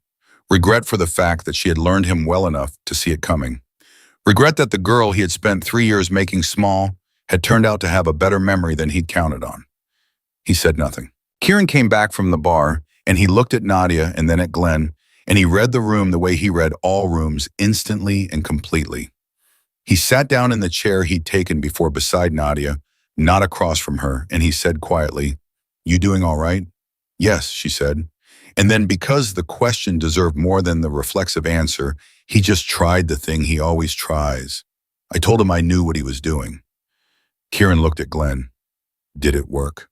Regret for the fact that she had learned him well enough to see it coming. Regret that the girl he had spent 3 years making small had turned out to have a better memory than he'd counted on. He said nothing. Kieran came back from the bar, and he looked at Nadia and then at Glenn, and he read the room the way he read all rooms, instantly and completely. He sat down in the chair he'd taken before beside Nadia, not across from her, and he said quietly, "You doing all right?" "Yes," she said. And then, because the question deserved more than the reflexive answer, he just tried the thing he always tries. "I told him I knew what he was doing." Kieran looked at Glenn. "Did it work?"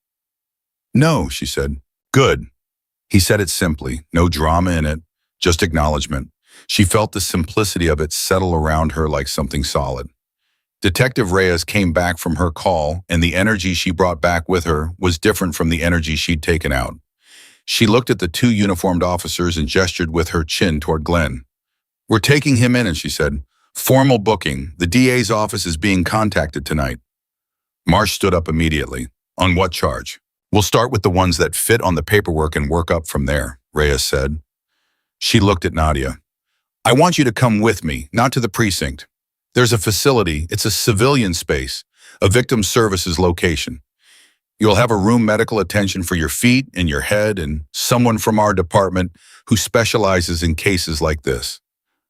"No," she said. "Good." He said it simply, no drama in it, just acknowledgement. She felt the simplicity of it settle around her like something solid. Detective Reyes came back from her call, and the energy she brought back with her was different from the energy she'd taken out. She looked at the 2 uniformed officers and gestured with her chin toward Glenn. "We're taking him in," and she said, "Formal booking. The DA's office is being contacted tonight." Marsh stood up immediately. "On what charge?" "We'll start with the ones that fit on the paperwork and work up from there," Reyes said. She looked at Nadia. "I want you to come with me, not to the precinct. There's a facility. It's a civilian space, a victim services location. You'll have a room medical attention for your feet and your head and someone from our department who specializes in cases like this.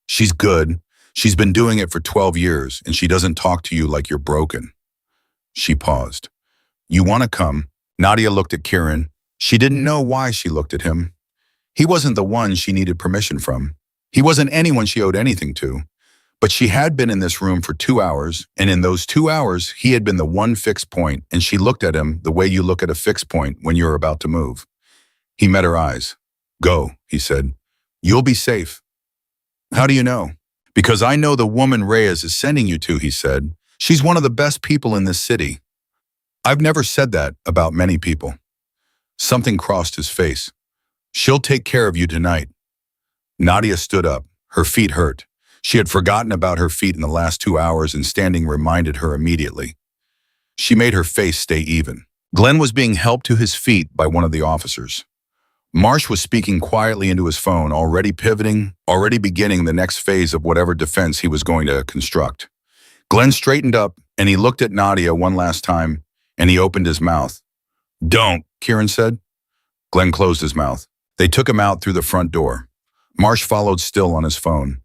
She's good. She's been doing it for 12 years, and she doesn't talk to you like you're broken." She paused. "You want to come?" Nadia looked at Kieran. She didn't know why she looked at him. He wasn't the one she needed permission from. He wasn't anyone she owed anything to. But she had been in this room for 2 hours, and in those 2 hours, he had been the one fixed point, and she looked at him the way you look at a fixed point when you're about to move. He met her eyes. "Go," he said. "You'll be safe." "How do you know?" "Because I know the woman Reyes is sending you to," he said. "She's one of the best people in this city." "I've never said that about many people." Something crossed his face. "She'll take care of you tonight." Nadia stood up. Her feet hurt. She had forgotten about her feet in the last 2 hours, and standing reminded her immediately. She made her face stay even. Glenn was being helped to his feet by one of the officers. Marsh was speaking quietly into his phone, already pivoting, already beginning the next phase of whatever defense he was going to construct. Glenn straightened up, and he looked at Nadia one last time, and he opened his mouth. "Don't," Kieran said. Glenn closed his mouth. They took him out through the front door. Marsh followed still on his phone.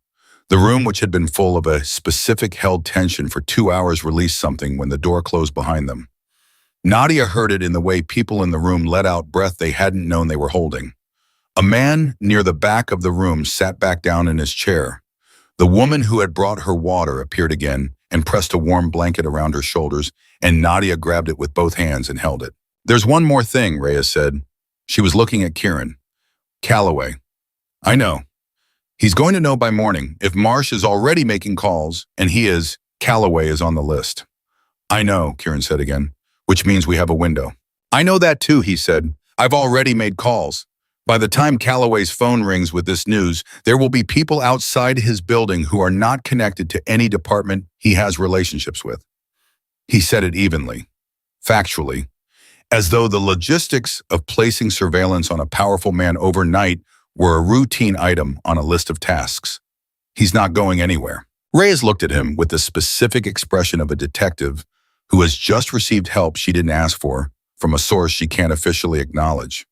The room, which had been full of a specific held tension for 2 hours, released something when the door closed behind them. Nadia heard it in the way people in the room let out breath they hadn't known they were holding. A man near the back of the room sat back down in his chair. The woman who had brought her water appeared again and pressed a warm blanket around her shoulders, and Nadia grabbed it with both hands and held it. "There's one more thing," Reyes said. She was looking at Kieran. "Calloway." "I know. He's going to know by morning. If Marsh is already making calls, and he is, Calloway is on the list." "I know," Kieran said again, "which means we have a window." "I know that too," he said. "I've already made calls. By the time Calloway's phone rings with this news, there will be people outside his building who are not connected to any department he has relationships with." He said it evenly, factually, as though the logistics of placing surveillance on a powerful man overnight were a routine item on a list of tasks. "He's not going anywhere." Reyes looked at him with the specific expression of a detective who has just received help she didn't ask for from a source she can't officially acknowledge.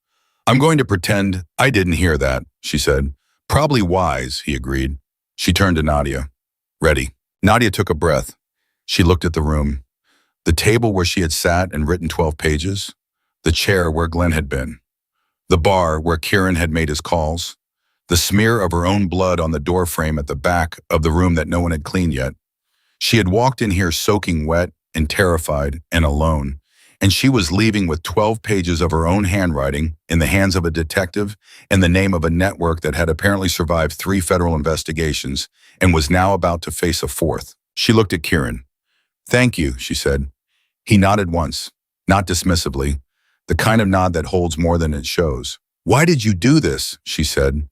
"I'm going to pretend I didn't hear that," she said. "Probably wise," he agreed. She turned to Nadia. "Ready." Nadia took a breath. She looked at the room. The table where she had sat and written 12 pages. The chair where Glenn had been. The bar where Kieran had made his calls. The smear of her own blood on the doorframe at the back of the room that no one had cleaned yet. She had walked in here soaking wet and terrified and alone, and she was leaving with 12 pages of her own handwriting in the hands of a detective and the name of a network that had apparently survived 3 federal investigations and was now about to face a 4th. She looked at Kieran. "Thank you," she said. He nodded once, not dismissively, the kind of nod that holds more than it shows. "Why did you do this?" she said.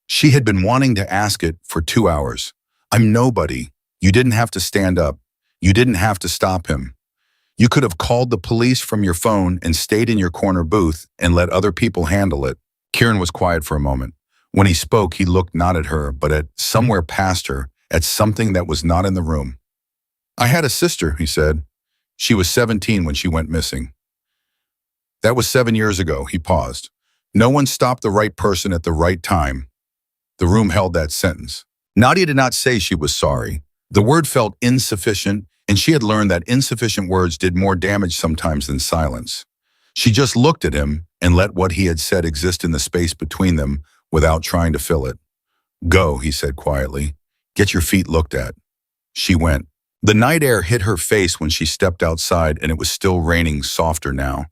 She had been wanting to ask it for 2 hours. I'm nobody. You didn't have to stand up. You didn't have to stop him. You could have called the police from your phone and stayed in your corner booth and let other people handle it. Kieran was quiet for a moment. When he spoke, he looked not at her, but at somewhere past her, at something that was not in the room. I had a sister, he said. She was 17 when she went missing. That was 7 years ago, he paused. No one stopped the right person at the right time. The room held that sentence. Nadia did not say she was sorry. The word felt insufficient, and she had learned that insufficient words did more damage sometimes than silence. She just looked at him and let what he had said exist in the space between them without trying to fill it. Go, he said quietly. Get your feet looked at. She went. The night air hit her face when she stepped outside, and it was still raining, softer now.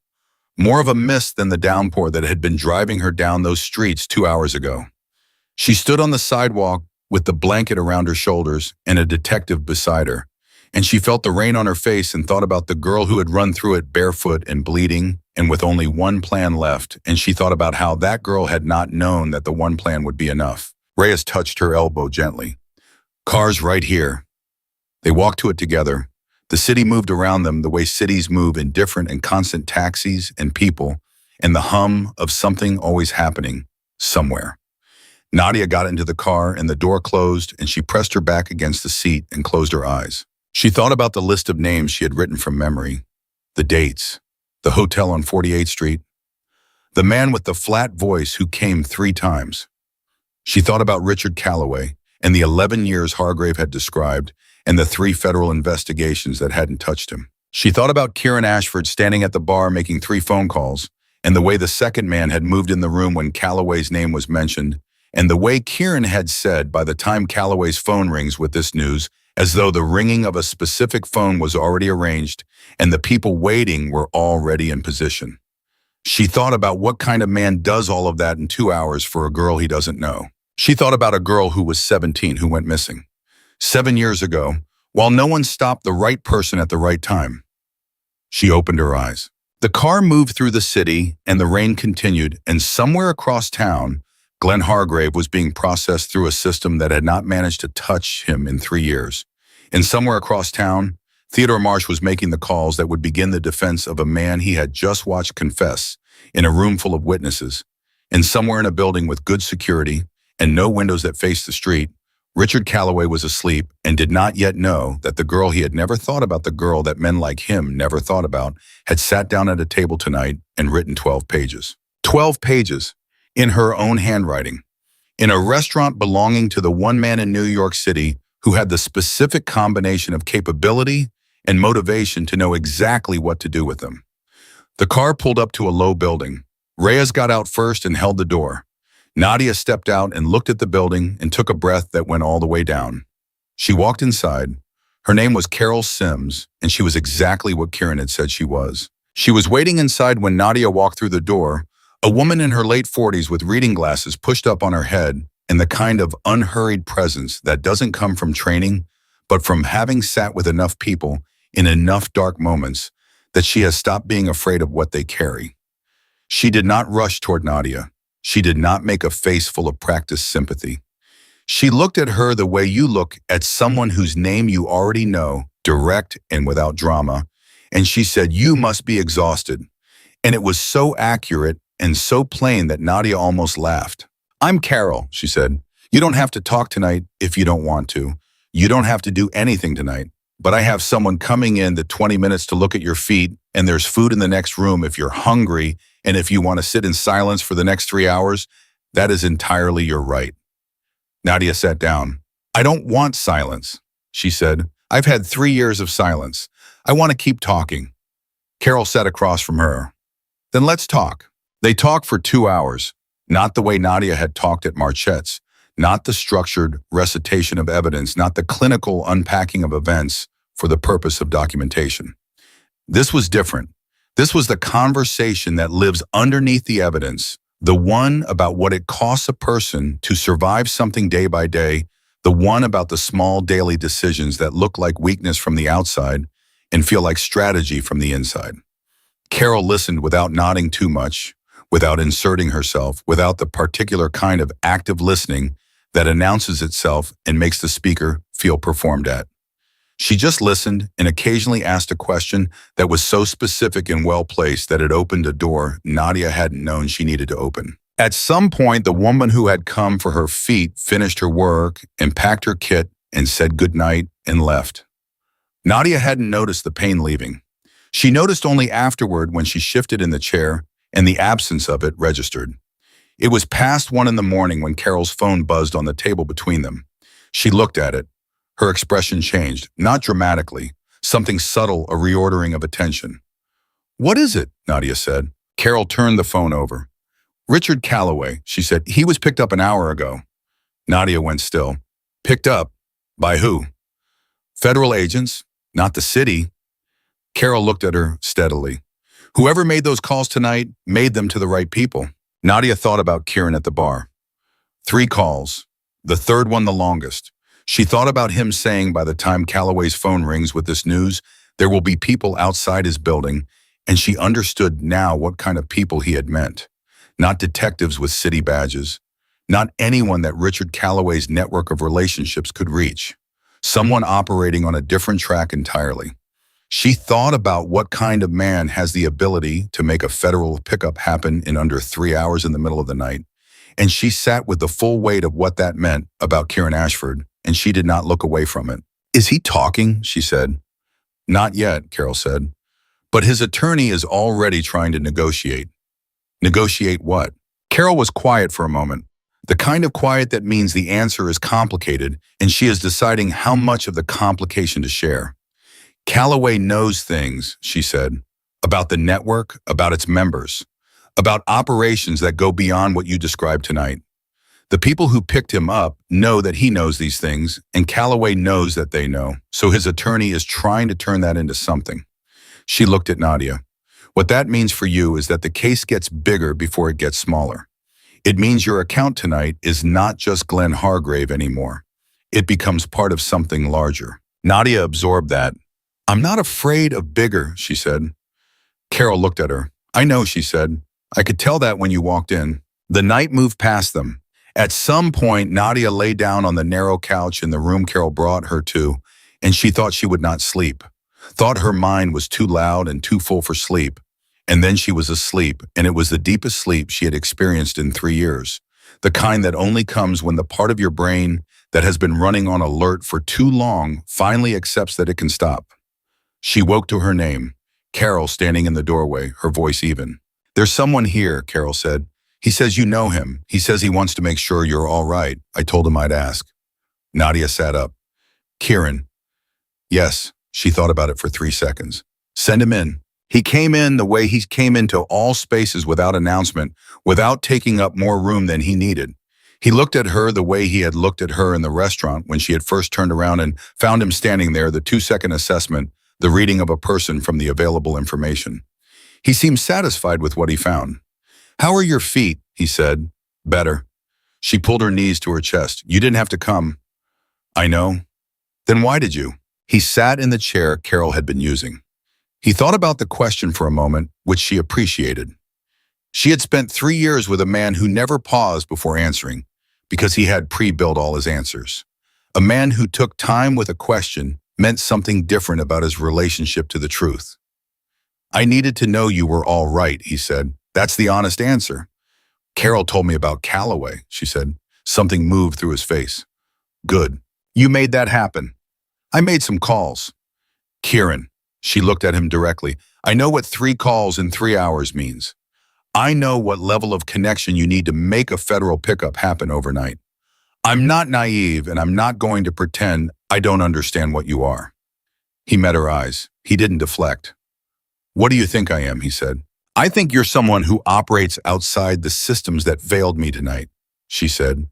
More of a mist than the downpour that had been driving her down those streets 2 hours ago. She stood on the sidewalk with the blanket around her shoulders and a detective beside her, and she felt the rain on her face and thought about the girl who had run through it barefoot and bleeding and with only one plan left, and she thought about how that girl had not known that the one plan would be enough. Reyes touched her elbow gently. Car's right here. They walked to it together. The city moved around them the way cities move in different and constant taxis and people, and the hum of something always happening somewhere. Nadia got into the car and the door closed, and she pressed her back against the seat and closed her eyes. She thought about the list of names she had written from memory, the dates, the hotel on 48th Street, the man with the flat voice who came 3 times. She thought about Richard Calloway and the 11 years Hargrave had described and the 3 federal investigations that hadn't touched him. She thought about Kieran Ashford standing at the bar making 3 phone calls, and the way the second man had moved in the room when Calloway's name was mentioned, and the way Kieran had said by the time Calloway's phone rings with this news, as though the ringing of a specific phone was already arranged and the people waiting were already in position. She thought about what kind of man does all of that in 2 hours for a girl he doesn't know. She thought about a girl who was 17 who went missing 7 years ago, while no one stopped the right person at the right time. She opened her eyes. The car moved through the city and the rain continued, and somewhere across town, Glenn Hargrave was being processed through a system that had not managed to touch him in 3 years. And somewhere across town, Theodore Marsh was making the calls that would begin the defense of a man he had just watched confess in a room full of witnesses. And somewhere in a building with good security and no windows that faced the street, Richard Calloway was asleep and did not yet know that the girl he had never thought about, the girl that men like him never thought about, had sat down at a table tonight and written 12 pages. 12 pages, in her own handwriting, in a restaurant belonging to the one man in New York City who had the specific combination of capability and motivation to know exactly what to do with them. The car pulled up to a low building. Reyes got out first and held the door. Nadia stepped out and looked at the building and took a breath that went all the way down. She walked inside. Her name was Carol Sims, and she was exactly what Kieran had said she was. She was waiting inside when Nadia walked through the door, a woman in her late 40s with reading glasses pushed up on her head and the kind of unhurried presence that doesn't come from training, but from having sat with enough people in enough dark moments that she has stopped being afraid of what they carry. She did not rush toward Nadia. She did not make a face full of practiced sympathy. She looked at her the way you look at someone whose name you already know, direct and without drama, and she said, "You must be exhausted." And it was so accurate and so plain that Nadia almost laughed. "I'm Carol," she said. "You don't have to talk tonight if you don't want to. You don't have to do anything tonight. But I have someone coming in the 20 minutes to look at your feet, and there's food in the next room if you're hungry, and if you want to sit in silence for the next 3 hours, that is entirely your right." Nadia sat down. "I don't want silence," she said. "I've had 3 years of silence. I want to keep talking." Carol sat across from her. "Then let's talk." They talked for 2 hours, not the way Nadia had talked at Marchette's, not the structured recitation of evidence, not the clinical unpacking of events for the purpose of documentation. This was different. This was the conversation that lives underneath the evidence, the one about what it costs a person to survive something day by day, the one about the small daily decisions that look like weakness from the outside and feel like strategy from the inside. Carol listened without nodding too much, without inserting herself, without the particular kind of active listening that announces itself and makes the speaker feel performed at. She just listened and occasionally asked a question that was so specific and well-placed that it opened a door Nadia hadn't known she needed to open. At some point, the woman who had come for her feet finished her work and packed her kit and said goodnight and left. Nadia hadn't noticed the pain leaving. She noticed only afterward when she shifted in the chair and the absence of it registered. It was past 1 in the morning when Carol's phone buzzed on the table between them. She looked at it. Her expression changed, not dramatically, something subtle, a reordering of attention. "What is it?" Nadia said. Carol turned the phone over. "Richard Calloway," she said. "He was picked up an hour ago." Nadia went still. "Picked up? By who?" "Federal agents, not the city." Carol looked at her steadily. "Whoever made those calls tonight made them to the right people." Nadia thought about Kieran at the bar. 3 calls, the third one the longest. She thought about him saying by the time Calloway's phone rings with this news, there will be people outside his building, and she understood now what kind of people he had meant. Not detectives with city badges, not anyone that Richard Calloway's network of relationships could reach. Someone operating on a different track entirely. She thought about what kind of man has the ability to make a federal pickup happen in under 3 hours in the middle of the night, and she sat with the full weight of what that meant about Kieran Ashford, and she did not look away from it. "Is he talking?" she said. "Not yet," Carol said. "But his attorney is already trying to negotiate." "Negotiate what?" Carol was quiet for a moment. The kind of quiet that means the answer is complicated, and she is deciding how much of the complication to share. "Calloway knows things," she said, "about the network, about its members, about operations that go beyond what you described tonight. The people who picked him up know that he knows these things, and Calloway knows that they know, so his attorney is trying to turn that into something." She looked at Nadia. "What that means for you is that the case gets bigger before it gets smaller. It means your account tonight is not just Glenn Hargrave anymore. It becomes part of something larger." Nadia absorbed that. "I'm not afraid of bigger," she said. Carol looked at her. "I know," she said. "I could tell that when you walked in." The night moved past them. At some point, Nadia lay down on the narrow couch in the room Carol brought her to, and she thought she would not sleep. Thought her mind was too loud and too full for sleep. And then she was asleep, and it was the deepest sleep she had experienced in 3 years. The kind that only comes when the part of your brain that has been running on alert for too long finally accepts that it can stop. She woke to her name, Carol standing in the doorway, her voice even. "There's someone here," Carol said. "He says you know him. He says he wants to make sure you're all right. I told him I'd ask." Nadia sat up. "Kieran." "Yes." She thought about it for 3 seconds. "Send him in." He came in the way he came into all spaces without announcement, without taking up more room than he needed. He looked at her the way he had looked at her in the restaurant when she had first turned around and found him standing there, the 2-second assessment, the reading of a person from the available information. He seemed satisfied with what he found. "How are your feet?" he said. "Better." She pulled her knees to her chest. "You didn't have to come." "I know." "Then why did you?" He sat in the chair Carol had been using. He thought about the question for a moment, which she appreciated. She had spent 3 years with a man who never paused before answering, because he had pre-built all his answers. A man who took time with a question meant something different about his relationship to the truth. "I needed to know you were all right," he said. "That's the honest answer." "Carol told me about Calloway," she said. Something moved through his face. "Good. You made that happen." "I made some calls." "Kieran." She looked at him directly. "I know what 3 calls in 3 hours means. I know what level of connection you need to make a federal pickup happen overnight. I'm not naive, and I'm not going to pretend I don't understand what you are." He met her eyes. He didn't deflect. "What do you think I am?" he said. "I think you're someone who operates outside the systems that veiled me tonight," she said.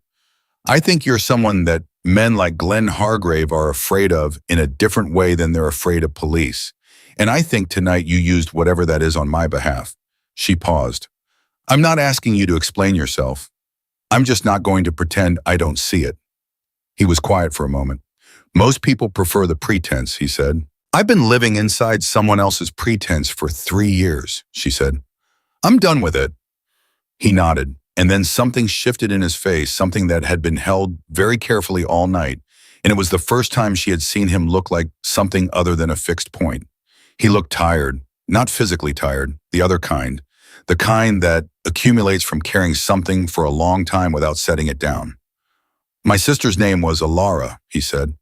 "I think you're someone that men like Glenn Hargrave are afraid of in a different way than they're afraid of police. And I think tonight you used whatever that is on my behalf." She paused. "I'm not asking you to explain yourself. I'm just not going to pretend I don't see it." He was quiet for a moment. "Most people prefer the pretense," he said. "I've been living inside someone else's pretense for 3 years," she said. "I'm done with it." He nodded. And then something shifted in his face, something that had been held very carefully all night, and it was the first time she had seen him look like something other than a fixed point. He looked tired, not physically tired, the kind that accumulates from carrying something for a long time without setting it down. My sister's name was Alara, he said.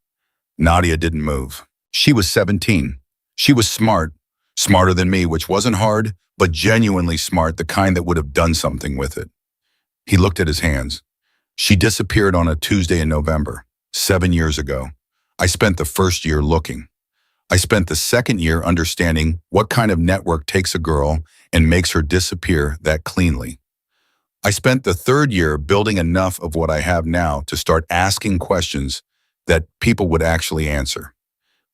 Nadia didn't move. She was 17. She was smart, smarter than me, which wasn't hard, but genuinely smart, the kind that would have done something with it. He looked at his hands. She disappeared on a Tuesday in November, 7 years ago. I spent the first year looking. I spent the second year understanding what kind of network takes a girl and makes her disappear that cleanly. I spent the third year building enough of what I have now to start asking questions that people would actually answer.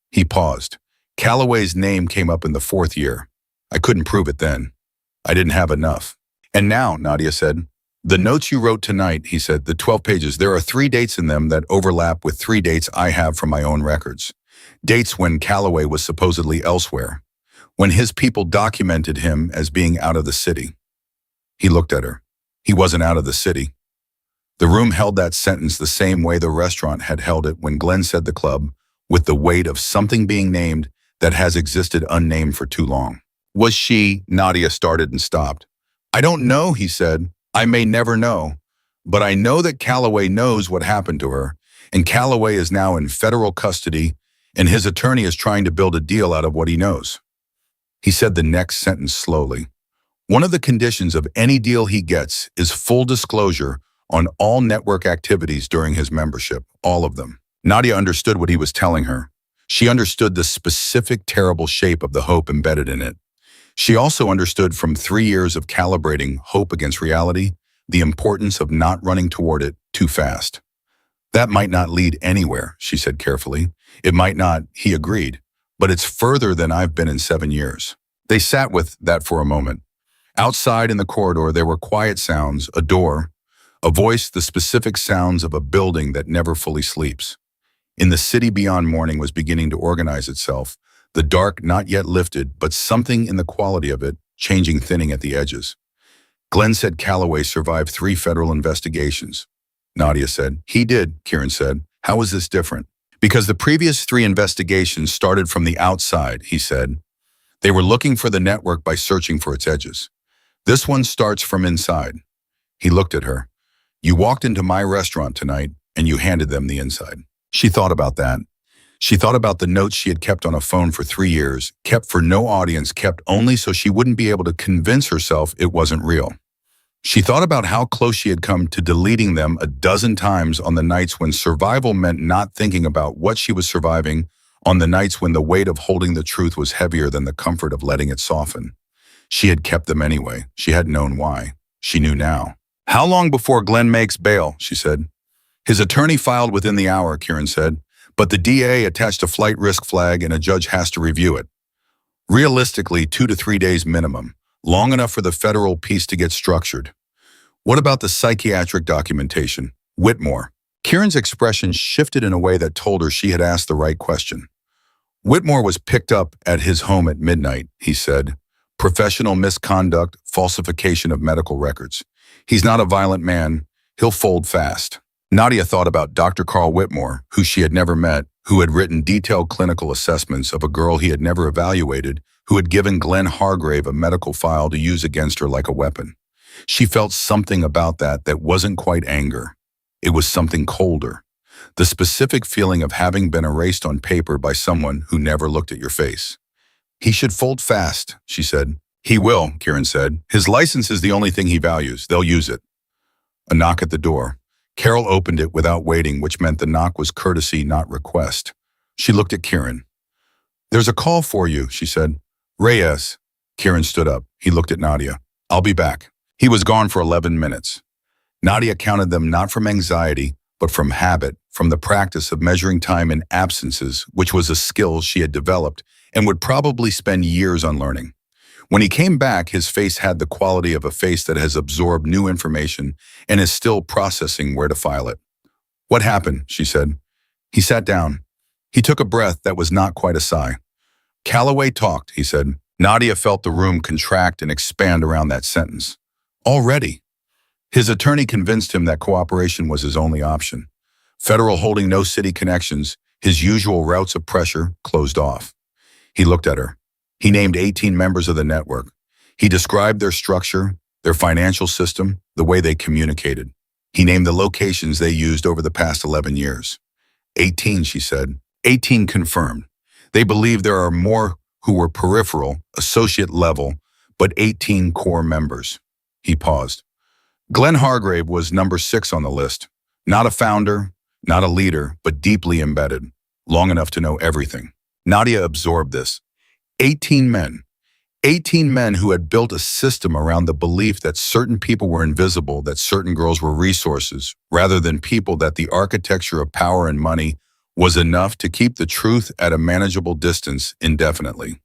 He paused. Calloway's name came up in the fourth year. I couldn't prove it then. I didn't have enough. And now, Nadia said, the notes you wrote tonight, he said, the 12 pages, there are 3 dates in them that overlap with 3 dates I have from my own records. Dates when Calloway was supposedly elsewhere, when his people documented him as being out of the city. He looked at her. He wasn't out of the city. The room held that sentence the same way the restaurant had held it when Glenn said the club, with the weight of something being named that has existed unnamed for too long. Was she? Nadia started and stopped. I don't know, he said. I may never know, but I know that Calloway knows what happened to her, and Calloway is now in federal custody, and his attorney is trying to build a deal out of what he knows. He said the next sentence slowly. One of the conditions of any deal he gets is full disclosure on all network activities during his membership, all of them. Nadia understood what he was telling her. She understood the specific terrible shape of the hope embedded in it. She also understood from 3 years of calibrating hope against reality, the importance of not running toward it too fast. That might not lead anywhere, she said carefully. It might not, he agreed, but it's further than I've been in 7 years. They sat with that for a moment. Outside in the corridor, there were quiet sounds, a door, a voice, the specific sounds of a building that never fully sleeps. In the city beyond morning was beginning to organize itself, the dark not yet lifted, but something in the quality of it, changing, thinning at the edges. Glenn said Calloway survived 3 federal investigations. Nadia said. He did, Kieran said. How is this different? Because the previous 3 investigations started from the outside, he said. They were looking for the network by searching for its edges. This one starts from inside. He looked at her. You walked into my restaurant tonight, and you handed them the inside. She thought about that. She thought about the notes she had kept on a phone for 3 years, kept for no audience, kept only so she wouldn't be able to convince herself it wasn't real. She thought about how close she had come to deleting them a dozen times on the nights when survival meant not thinking about what she was surviving, on the nights when the weight of holding the truth was heavier than the comfort of letting it soften. She had kept them anyway. She hadn't known why. She knew now. How long before Glenn makes bail, she said. His attorney filed within the hour, Kieran said, but the DA attached a flight risk flag and a judge has to review it. Realistically, 2 to 3 days minimum, long enough for the federal piece to get structured. What about the psychiatric documentation? Whitmore. Kieran's expression shifted in a way that told her she had asked the right question. Whitmore was picked up at his home at midnight, he said. Professional misconduct, falsification of medical records. He's not a violent man. He'll fold fast. Nadia thought about Dr. Carl Whitmore, who she had never met, who had written detailed clinical assessments of a girl he had never evaluated, who had given Glenn Hargrave a medical file to use against her like a weapon. She felt something about that wasn't quite anger. It was something colder. The specific feeling of having been erased on paper by someone who never looked at your face. He should fold fast, she said. He will, Kieran said. His license is the only thing he values. They'll use it. A knock at the door. Carol opened it without waiting, which meant the knock was courtesy, not request. She looked at Kieran. There's a call for you, she said. Reyes. Kieran stood up. He looked at Nadia. I'll be back. He was gone for 11 minutes. Nadia counted them not from anxiety, but from habit, from the practice of measuring time in absences, which was a skill she had developed and would probably spend years unlearning. When he came back, his face had the quality of a face that has absorbed new information and is still processing where to file it. What happened? She said. He sat down. He took a breath that was not quite a sigh. Calloway talked, he said. Nadia felt the room contract and expand around that sentence. Already. His attorney convinced him that cooperation was his only option. Federal holding no city connections, his usual routes of pressure closed off. He looked at her. He named 18 members of the network. He described their structure, their financial system, the way they communicated. He named the locations they used over the past 11 years. 18, she said. 18 confirmed. They believe there are more who were peripheral, associate level, but 18 core members. He paused. Glenn Hargrave was number 6 on the list. Not a founder, not a leader, but deeply embedded, long enough to know everything. Nadia absorbed this. 18 men. 18 men who had built a system around the belief that certain people were invisible, that certain girls were resources, rather than people, that the architecture of power and money was enough to keep the truth at a manageable distance indefinitely.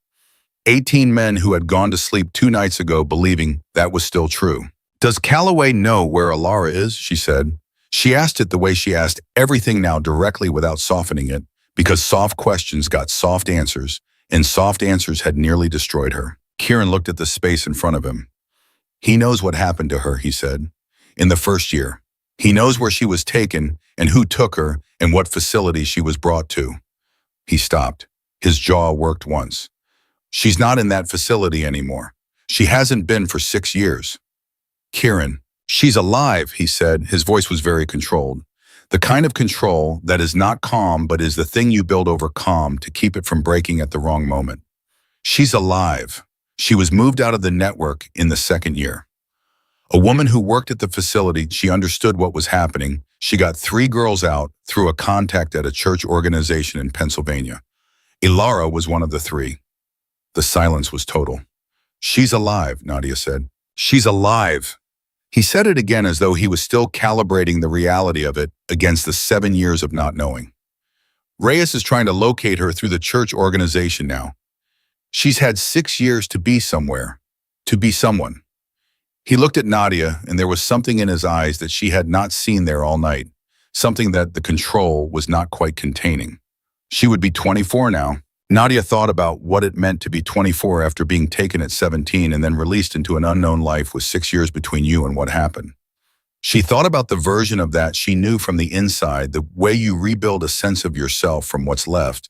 18 men who had gone to sleep 2 nights ago believing that was still true. Does Calloway know where Alara is? She said. She asked it the way she asked everything now, directly without softening it, because soft questions got soft answers, and soft answers had nearly destroyed her. Kieran looked at the space in front of him. He knows what happened to her, he said, in the first year. He knows where she was taken and who took her and what facility she was brought to. He stopped. His jaw worked once. She's not in that facility anymore. She hasn't been for 6 years. Kieran, she's alive, he said. His voice was very controlled. The kind of control that is not calm, but is the thing you build over calm to keep it from breaking at the wrong moment. She's alive. She was moved out of the network in the 2nd year. A woman who worked at the facility, she understood what was happening. She got 3 girls out through a contact at a church organization in Pennsylvania. Ilara was one of the 3. The silence was total. She's alive, Nadia said. She's alive. He said it again as though he was still calibrating the reality of it against the 7 years of not knowing. Reyes is trying to locate her through the church organization now. She's had 6 years to be somewhere, to be someone. He looked at Nadia, and there was something in his eyes that she had not seen there all night, something that the control was not quite containing. She would be 24 now. Nadia thought about what it meant to be 24 after being taken at 17 and then released into an unknown life with 6 years between you and what happened. She thought about the version of that she knew from the inside, the way you rebuild a sense of yourself from what's left,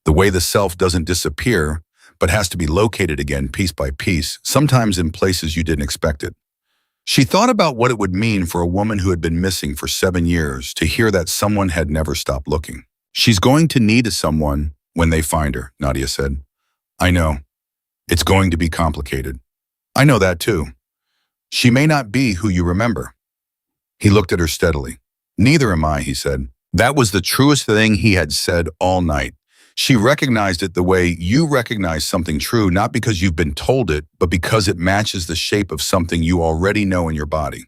the way the self doesn't disappear, but has to be located again piece by piece, sometimes in places you didn't expect it. She thought about what it would mean for a woman who had been missing for 7 years to hear that someone had never stopped looking. She's going to need someone when they find her, Nadia said. I know. It's going to be complicated. I know that too. She may not be who you remember. He looked at her steadily. Neither am I, he said. That was the truest thing he had said all night. She recognized it the way you recognize something true, not because you've been told it, but because it matches the shape of something you already know in your body.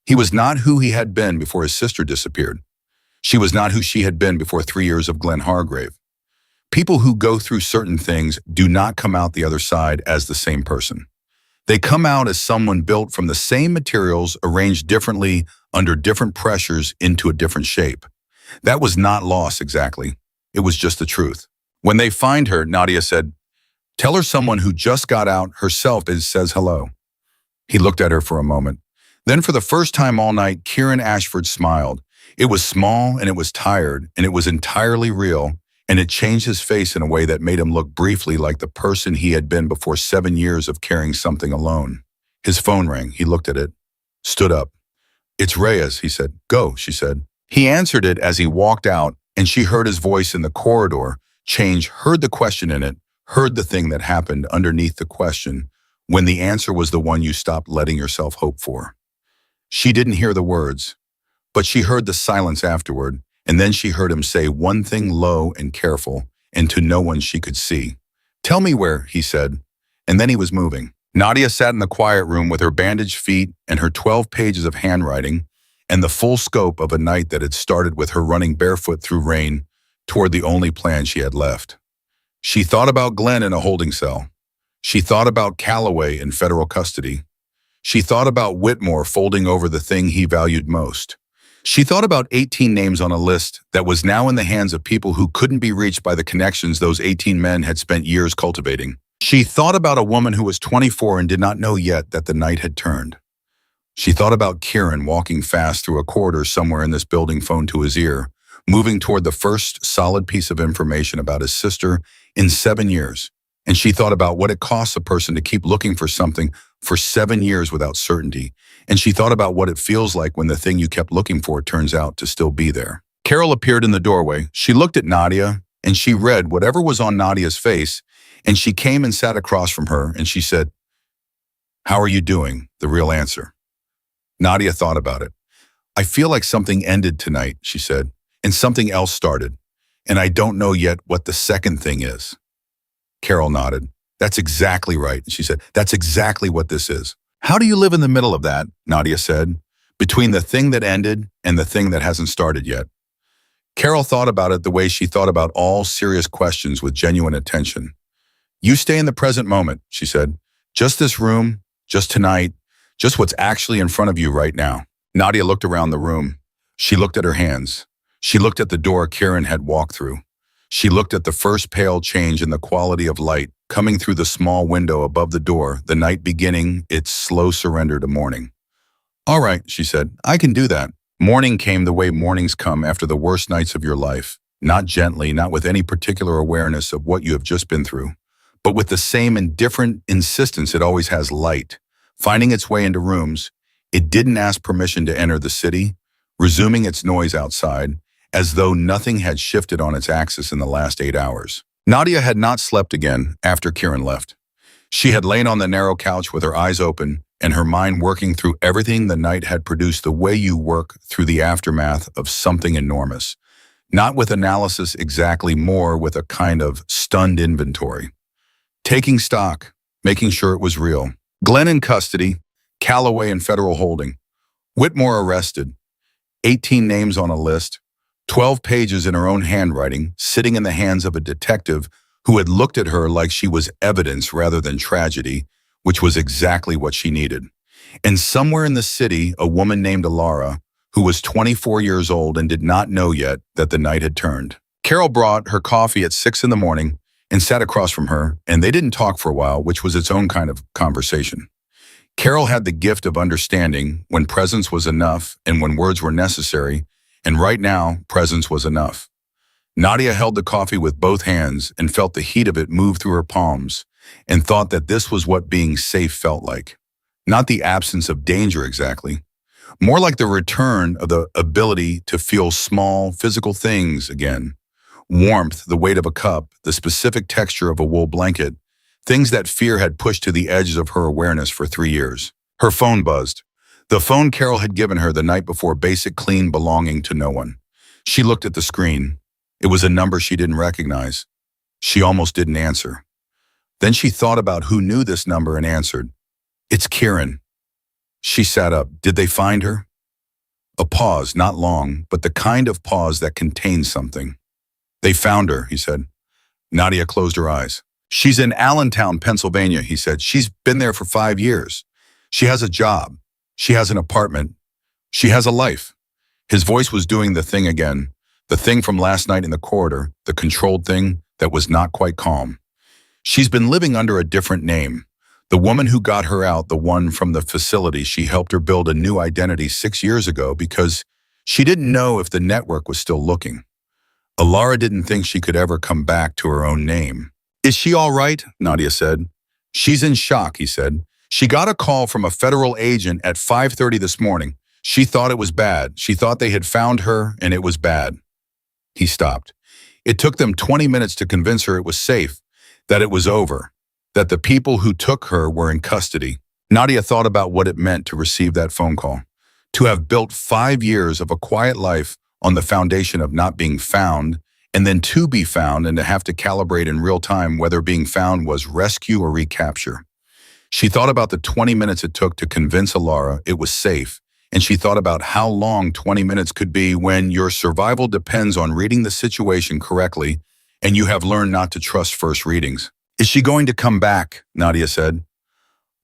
He was not who he had been before his sister disappeared. She was not who she had been before 3 years of Glenn Hargrave. People who go through certain things do not come out the other side as the same person. They come out as someone built from the same materials, arranged differently, under different pressures, into a different shape. That was not loss exactly. It was just the truth. When they find her, Nadia said, tell her someone who just got out herself says hello. He looked at her for a moment. Then for the first time all night, Kieran Ashford smiled. It was small and it was tired and it was entirely real, and it changed his face in a way that made him look briefly like the person he had been before 7 years of carrying something alone. His phone rang. He looked at it, stood up. It's Reyes, he said. Go, she said. He answered it as he walked out, and she heard his voice in the corridor change, heard the question in it, heard the thing that happened underneath the question when the answer was the one you stopped letting yourself hope for. She didn't hear the words, but she heard the silence afterward, and then she heard him say one thing low and careful, and to no one she could see. Tell me where, he said, and then he was moving. Nadia sat in the quiet room with her bandaged feet and her 12 pages of handwriting and the full scope of a night that had started with her running barefoot through rain toward the only plan she had left. She thought about Glenn in a holding cell. She thought about Calloway in federal custody. She thought about Whitmore folding over the thing he valued most. She thought about 18 names on a list that was now in the hands of people who couldn't be reached by the connections those 18 men had spent years cultivating. She thought about a woman who was 24 and did not know yet that the night had turned. She thought about Kieran walking fast through a corridor somewhere in this building, phone to his ear, moving toward the first solid piece of information about his sister in 7 years. And she thought about what it costs a person to keep looking for something for 7 years without certainty. And she thought about what it feels like when the thing you kept looking for turns out to still be there. Carol appeared in the doorway. She looked at Nadia, and she read whatever was on Nadia's face, and she came and sat across from her, and she said, "How are you doing?" The real answer. Nadia thought about it. "I feel like something ended tonight," she said, "and something else started, and I don't know yet what the second thing is." Carol nodded. "That's exactly right," she said. "That's exactly what this is." "How do you live in the middle of that?" Nadia said. "Between the thing that ended and the thing that hasn't started yet." Carol thought about it the way she thought about all serious questions, with genuine attention. "You stay in the present moment," she said. "Just this room, just tonight, just what's actually in front of you right now." Nadia looked around the room. She looked at her hands. She looked at the door Kieran had walked through. She looked at the first pale change in the quality of light coming through the small window above the door, the night beginning its slow surrender to morning. "All right," she said, "I can do that." Morning came the way mornings come after the worst nights of your life, not gently, not with any particular awareness of what you have just been through, but with the same indifferent insistence it always has: light, finding its way into rooms. It didn't ask permission to enter the city, resuming its noise outside, as though nothing had shifted on its axis in the last 8 hours. Nadia had not slept again after Kieran left. She had lain on the narrow couch with her eyes open and her mind working through everything the night had produced, the way you work through the aftermath of something enormous. Not with analysis exactly, more with a kind of stunned inventory. Taking stock, making sure it was real. Glenn in custody, Calloway in federal holding, Whitmore arrested, 18 names on a list, 12 pages in her own handwriting, sitting in the hands of a detective who had looked at her like she was evidence rather than tragedy, which was exactly what she needed. And somewhere in the city, a woman named Alara, who was 24 years old and did not know yet that the night had turned. Carol brought her coffee at 6 in the morning and sat across from her, and they didn't talk for a while, which was its own kind of conversation. Carol had the gift of understanding when presence was enough and when words were necessary, and right now, presence was enough. Nadia held the coffee with both hands and felt the heat of it move through her palms, and thought that this was what being safe felt like. Not the absence of danger exactly, more like the return of the ability to feel small, physical things again. Warmth, the weight of a cup, the specific texture of a wool blanket, things that fear had pushed to the edges of her awareness for 3 years. Her phone buzzed. The phone Carol had given her the night before, basic, clean, belonging to no one. She looked at the screen. It was a number she didn't recognize. She almost didn't answer. Then she thought about who knew this number and answered. "It's Kieran." She sat up. Did they find her? A pause, not long, but the kind of pause that contained something. "They found her," he said. Nadia closed her eyes. "She's in Allentown, Pennsylvania," he said. "She's been there for 5 years. She has a job. She has an apartment. She has a life." His voice was doing the thing again, the thing from last night in the corridor, the controlled thing that was not quite calm. "She's been living under a different name. The woman who got her out, the one from the facility, she helped her build a new identity 6 years ago because she didn't know if the network was still looking. Alara didn't think she could ever come back to her own name." "Is she all right?" Nadia said. "She's in shock," he said. "She got a call from a federal agent at 5:30 this morning. She thought it was bad. She thought they had found her and it was bad." He stopped. It took them 20 minutes to convince her it was safe, that it was over, that the people who took her were in custody. Nadia thought about what it meant to receive that phone call, to have built 5 years of a quiet life on the foundation of not being found, and then to be found and to have to calibrate in real time whether being found was rescue or recapture. She thought about the 20 minutes it took to convince Alara it was safe, and she thought about how long 20 minutes could be when your survival depends on reading the situation correctly and you have learned not to trust first readings. "Is she going to come back?" Nadia said.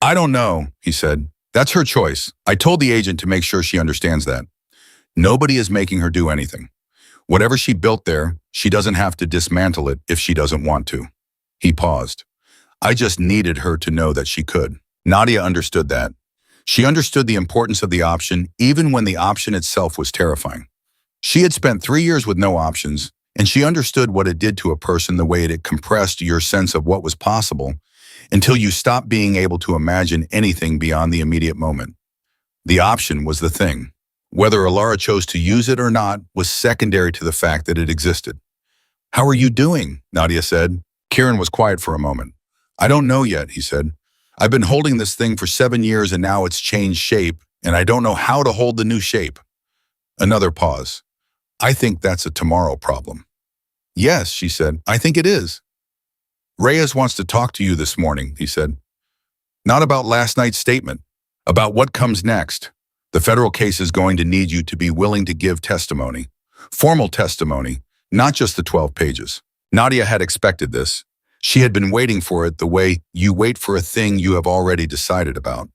"I don't know," he said. "That's her choice. I told the agent to make sure she understands that. Nobody is making her do anything. Whatever she built there, she doesn't have to dismantle it if she doesn't want to." He paused. "I just needed her to know that she could." Nadia understood that. She understood the importance of the option even when the option itself was terrifying. She had spent 3 years with no options, and she understood what it did to a person the way it compressed your sense of what was possible until you stopped being able to imagine anything beyond the immediate moment. The option was the thing. Whether Alara chose to use it or not was secondary to the fact that it existed. "How are you doing?" Nadia said. Kieran was quiet for a moment. "I don't know yet," he said. "I've been holding this thing for 7 years and now it's changed shape, and I don't know how to hold the new shape." Another pause. "I think that's a tomorrow problem." "Yes," she said, "I think it is." "Reyes wants to talk to you this morning," he said. "Not about last night's statement, about what comes next. The federal case is going to need you to be willing to give testimony. Formal testimony, not just the 12 pages. Nadia had expected this. She had been waiting for it the way you wait for a thing you have already decided about.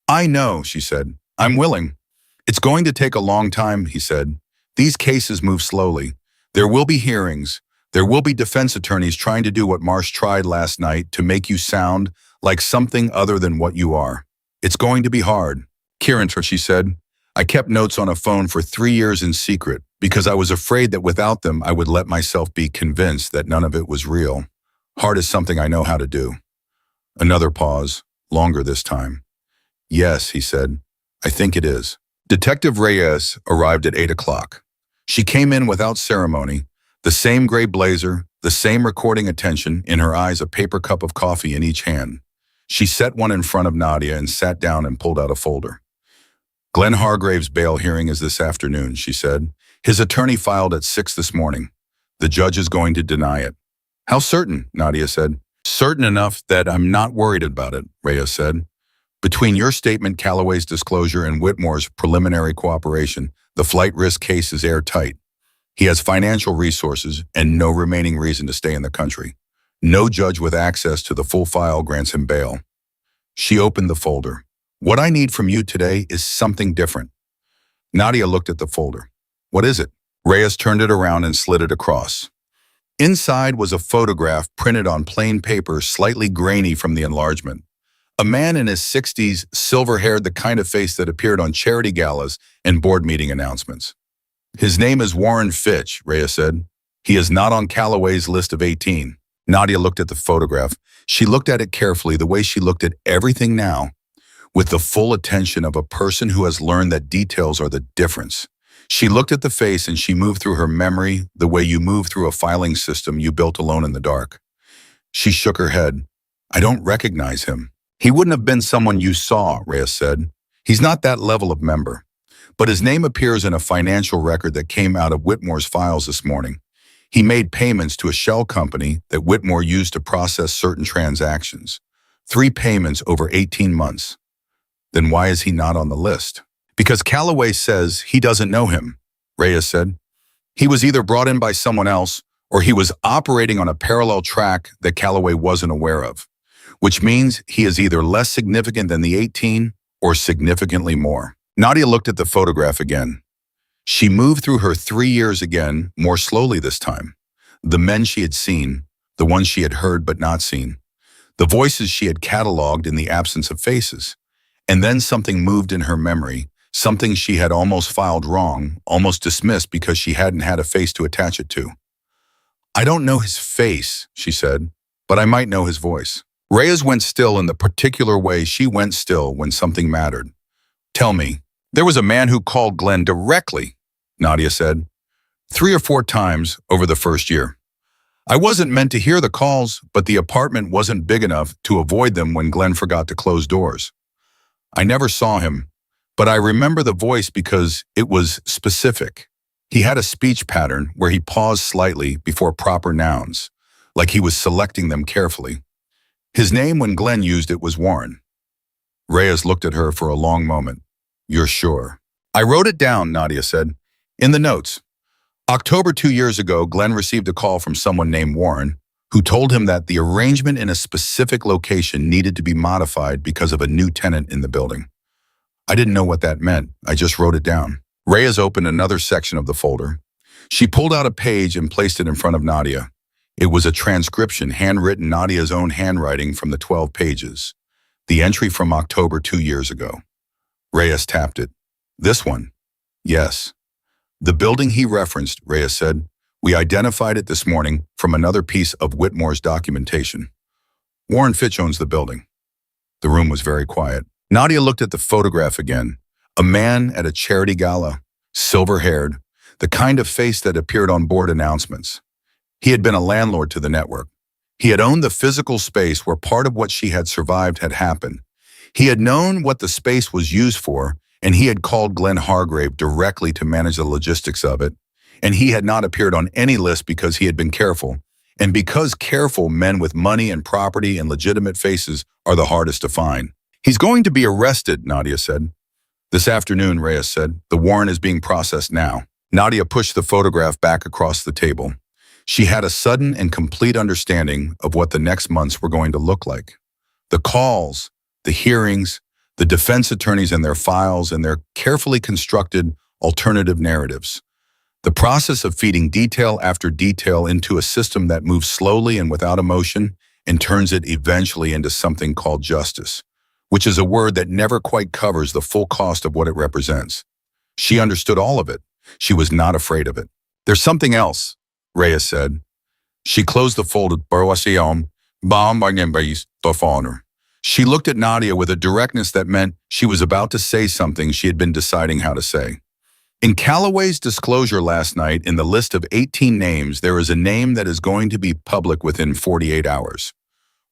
"I know," she said. "I'm willing." "It's going to take a long time," he said. "These cases move slowly. There will be hearings. There will be defense attorneys trying to do what Marsh tried last night to make you sound like something other than what you are. It's going to be hard." "Kieran," she said, "I kept notes on a phone for 3 years in secret because I was afraid that without them I would let myself be convinced that none of it was real. Hard is something I know how to do." Another pause, longer this time. "Yes," he said, "I think it is." Detective Reyes arrived at 8 o'clock. She came in without ceremony, the same gray blazer, the same recording attention, in her eyes a paper cup of coffee in each hand. She set one in front of Nadia and sat down and pulled out a folder. "Glenn Hargrave's bail hearing is this afternoon," she said. "His attorney filed at 6 this morning. The judge is going to deny it." "How certain?" Nadia said. "Certain enough that I'm not worried about it," Reyes said. "Between your statement, Calloway's disclosure, and Whitmore's preliminary cooperation, the flight risk case is airtight. He has financial resources and no remaining reason to stay in the country. No judge with access to the full file grants him bail." She opened the folder. "What I need from you today is something different." Nadia looked at the folder. "What is it?" Reyes turned it around and slid it across. Inside was a photograph printed on plain paper, slightly grainy from the enlargement. A man in his 60s, silver-haired, the kind of face that appeared on charity galas and board meeting announcements. "His name is Warren Fitch," Reyes said. "He is not on Calloway's list of 18. Nadia looked at the photograph. She looked at it carefully, the way she looked at everything now, with the full attention of a person who has learned that details are the difference. She looked at the face and she moved through her memory the way you move through a filing system you built alone in the dark. She shook her head. "I don't recognize him." "He wouldn't have been someone you saw," Reyes said. "He's not that level of member. But his name appears in a financial record that came out of Whitmore's files this morning. He made payments to a shell company that Whitmore used to process certain transactions. 3 payments over 18 months. Then why is he not on the list?" "Because Calloway says he doesn't know him," Reyes said. "He was either brought in by someone else or he was operating on a parallel track that Calloway wasn't aware of, which means he is either less significant than the 18 or significantly more." Nadia looked at the photograph again. She moved through her 3 years again, more slowly this time. The men she had seen, the ones she had heard but not seen, the voices she had cataloged in the absence of faces. And then something moved in her memory, something she had almost filed wrong, almost dismissed because she hadn't had a face to attach it to. "I don't know his face," she said, "but I might know his voice." Reyes went still in the particular way she went still when something mattered. "Tell me." "There was a man who called Glenn directly," Nadia said, 3 or 4 times over the first year. "I wasn't meant to hear the calls, but the apartment wasn't big enough to avoid them when Glenn forgot to close doors. I never saw him, but I remember the voice because it was specific. He had a speech pattern where he paused slightly before proper nouns, like he was selecting them carefully. His name when Glenn used it was Warren." Reyes looked at her for a long moment. "You're sure?" "I wrote it down," Nadia said. "In the notes. October 2 years ago, Glenn received a call from someone named Warren, who told him that the arrangement in a specific location needed to be modified because of a new tenant in the building. I didn't know what that meant. I just wrote it down." Reyes opened another section of the folder. She pulled out a page and placed it in front of Nadia. It was a transcription, handwritten Nadia's own handwriting from the 12 pages. The entry from October 2 years ago. Reyes tapped it. This one? Yes. The building he referenced, Reyes said. We identified it this morning from another piece of Whitmore's documentation. Warren Fitch owns the building. The room was very quiet. Nadia looked at the photograph again. A man at a charity gala, silver-haired, the kind of face that appeared on board announcements. He had been a landlord to the network. He had owned the physical space where part of what she had survived had happened. He had known what the space was used for, and he had called Glenn Hargrave directly to manage the logistics of it. And he had not appeared on any list because he had been careful. And because careful men with money and property and legitimate faces are the hardest to find. He's going to be arrested, Nadia said. This afternoon, Reyes said. The warrant is being processed now. Nadia pushed the photograph back across the table. She had a sudden and complete understanding of what the next months were going to look like. The calls, the hearings, the defense attorneys and their files and their carefully constructed alternative narratives. The process of feeding detail after detail into a system that moves slowly and without emotion and turns it eventually into something called justice, which is a word that never quite covers the full cost of what it represents. She understood all of it. She was not afraid of it. There's something else, Reyes said. She closed the folded Barwasion, She looked at Nadia with a directness that meant she was about to say something she had been deciding how to say. In Calloway's disclosure last night, in the list of 18 names, there is a name that is going to be public within 48 hours.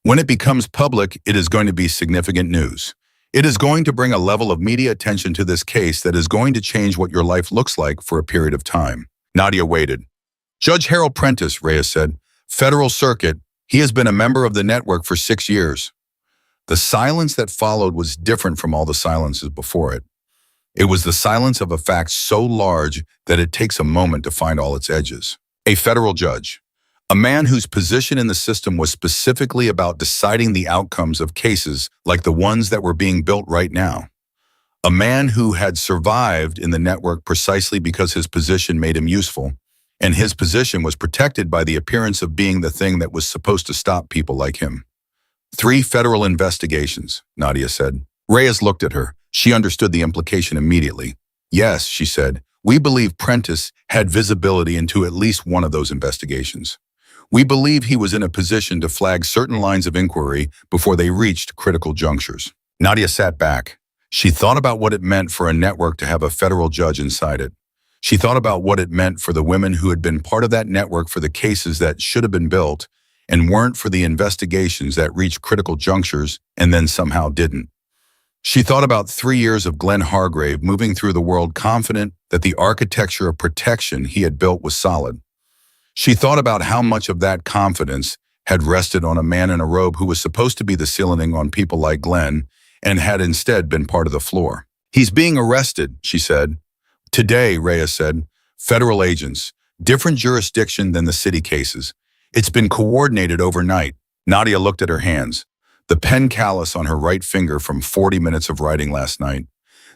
When it becomes public, it is going to be significant news. It is going to bring a level of media attention to this case that is going to change what your life looks like for a period of time. Nadia waited. Judge Harold Prentice, Reyes said, Federal Circuit, he has been a member of the network for 6 years. The silence that followed was different from all the silences before it. It was the silence of a fact so large that it takes a moment to find all its edges. A federal judge, a man whose position in the system was specifically about deciding the outcomes of cases like the ones that were being built right now. A man who had survived in the network precisely because his position made him useful, and his position was protected by the appearance of being the thing that was supposed to stop people like him. 3 federal investigations, Nadia said. Reyes looked at her. She understood the implication immediately. Yes, she said, we believe Prentice had visibility into at least one of those investigations. We believe he was in a position to flag certain lines of inquiry before they reached critical junctures. Nadia sat back. She thought about what it meant for a network to have a federal judge inside it. She thought about what it meant for the women who had been part of that network for the cases that should have been built and weren't for the investigations that reached critical junctures and then somehow didn't. She thought about 3 years of Glenn Hargrave moving through the world confident that the architecture of protection he had built was solid. She thought about how much of that confidence had rested on a man in a robe who was supposed to be the ceiling on people like Glenn and had instead been part of the floor. He's being arrested, she said. Today, Reyes said, federal agents, different jurisdiction than the city cases. It's been coordinated overnight. Nadia looked at her hands. The pen callus on her right finger from 40 minutes of writing last night.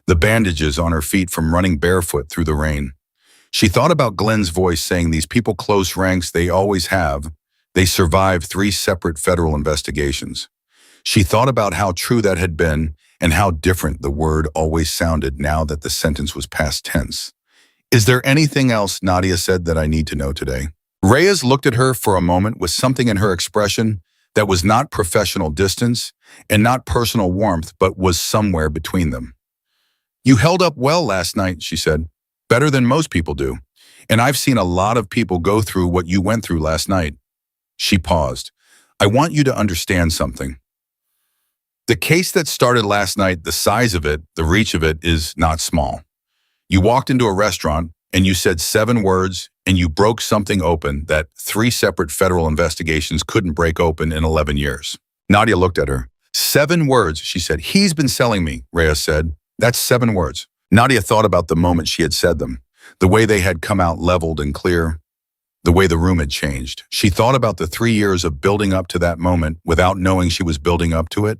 The bandages on her feet from running barefoot through the rain. She thought about Glenn's voice saying these people close ranks, they always have. They survived 3 separate federal investigations. She thought about how true that had been and how different the word always sounded now that the sentence was past tense. Is there anything else, Nadia said, that I need to know today? Reyes looked at her for a moment with something in her expression that was not professional distance and not personal warmth, but was somewhere between them. You held up well last night, she said. Better than most people do. And I've seen a lot of people go through what you went through last night. She paused. I want you to understand something. The case that started last night, the size of it, the reach of it is not small. You walked into a restaurant and you said 7 words and you broke something open that 3 separate federal investigations couldn't break open in 11 years. Nadia looked at her. 7 words, she said. He's been selling me, Reyes said. That's 7 words. Nadia thought about the moment she had said them, the way they had come out leveled and clear, the way the room had changed. She thought about the 3 years of building up to that moment without knowing she was building up to it.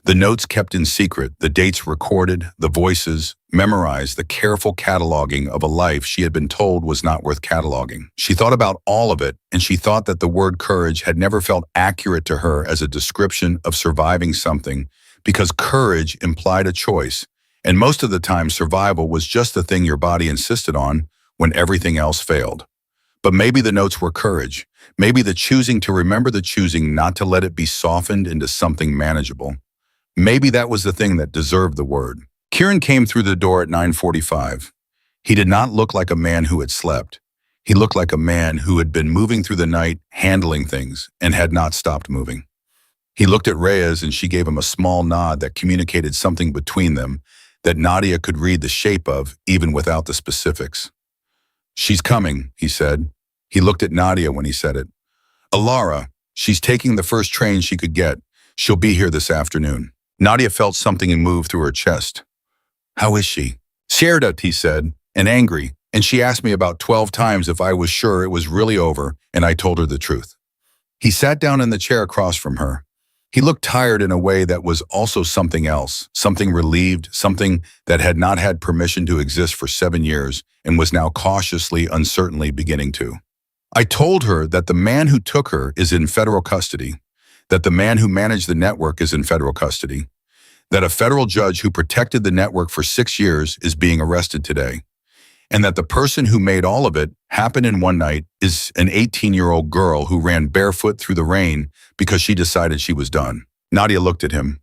The notes kept in secret, the dates recorded, the voices memorized, the careful cataloging of a life she had been told was not worth cataloging. She thought about all of it, and she thought that the word courage had never felt accurate to her as a description of surviving something because courage implied a choice, and most of the time survival was just the thing your body insisted on when everything else failed. But maybe the notes were courage, maybe the choosing to remember the choosing not to let it be softened into something manageable. Maybe that was the thing that deserved the word. Kieran came through the door at 9:45. He did not look like a man who had slept. He looked like a man who had been moving through the night, handling things, and had not stopped moving. He looked at Reyes and she gave him a small nod that communicated something between them that Nadia could read the shape of even without the specifics. "She's coming," he said. He looked at Nadia when he said it. "Alara, she's taking the first train she could get. She'll be here this afternoon." Nadia felt something move through her chest. "How is she?" "Scared," he said, and angry, and she asked me about 12 times if I was sure it was really over, and I told her the truth. He sat down in the chair across from her. He looked tired in a way that was also something else, something relieved, something that had not had permission to exist for 7 years and was now cautiously, uncertainly beginning to. "I told her that the man who took her is in federal custody, that the man who managed the network is in federal custody, that a federal judge who protected the network for 6 years is being arrested today, and that the person who made all of it happen in one night is an 18-year-old girl who ran barefoot through the rain because she decided she was done." Nadia looked at him.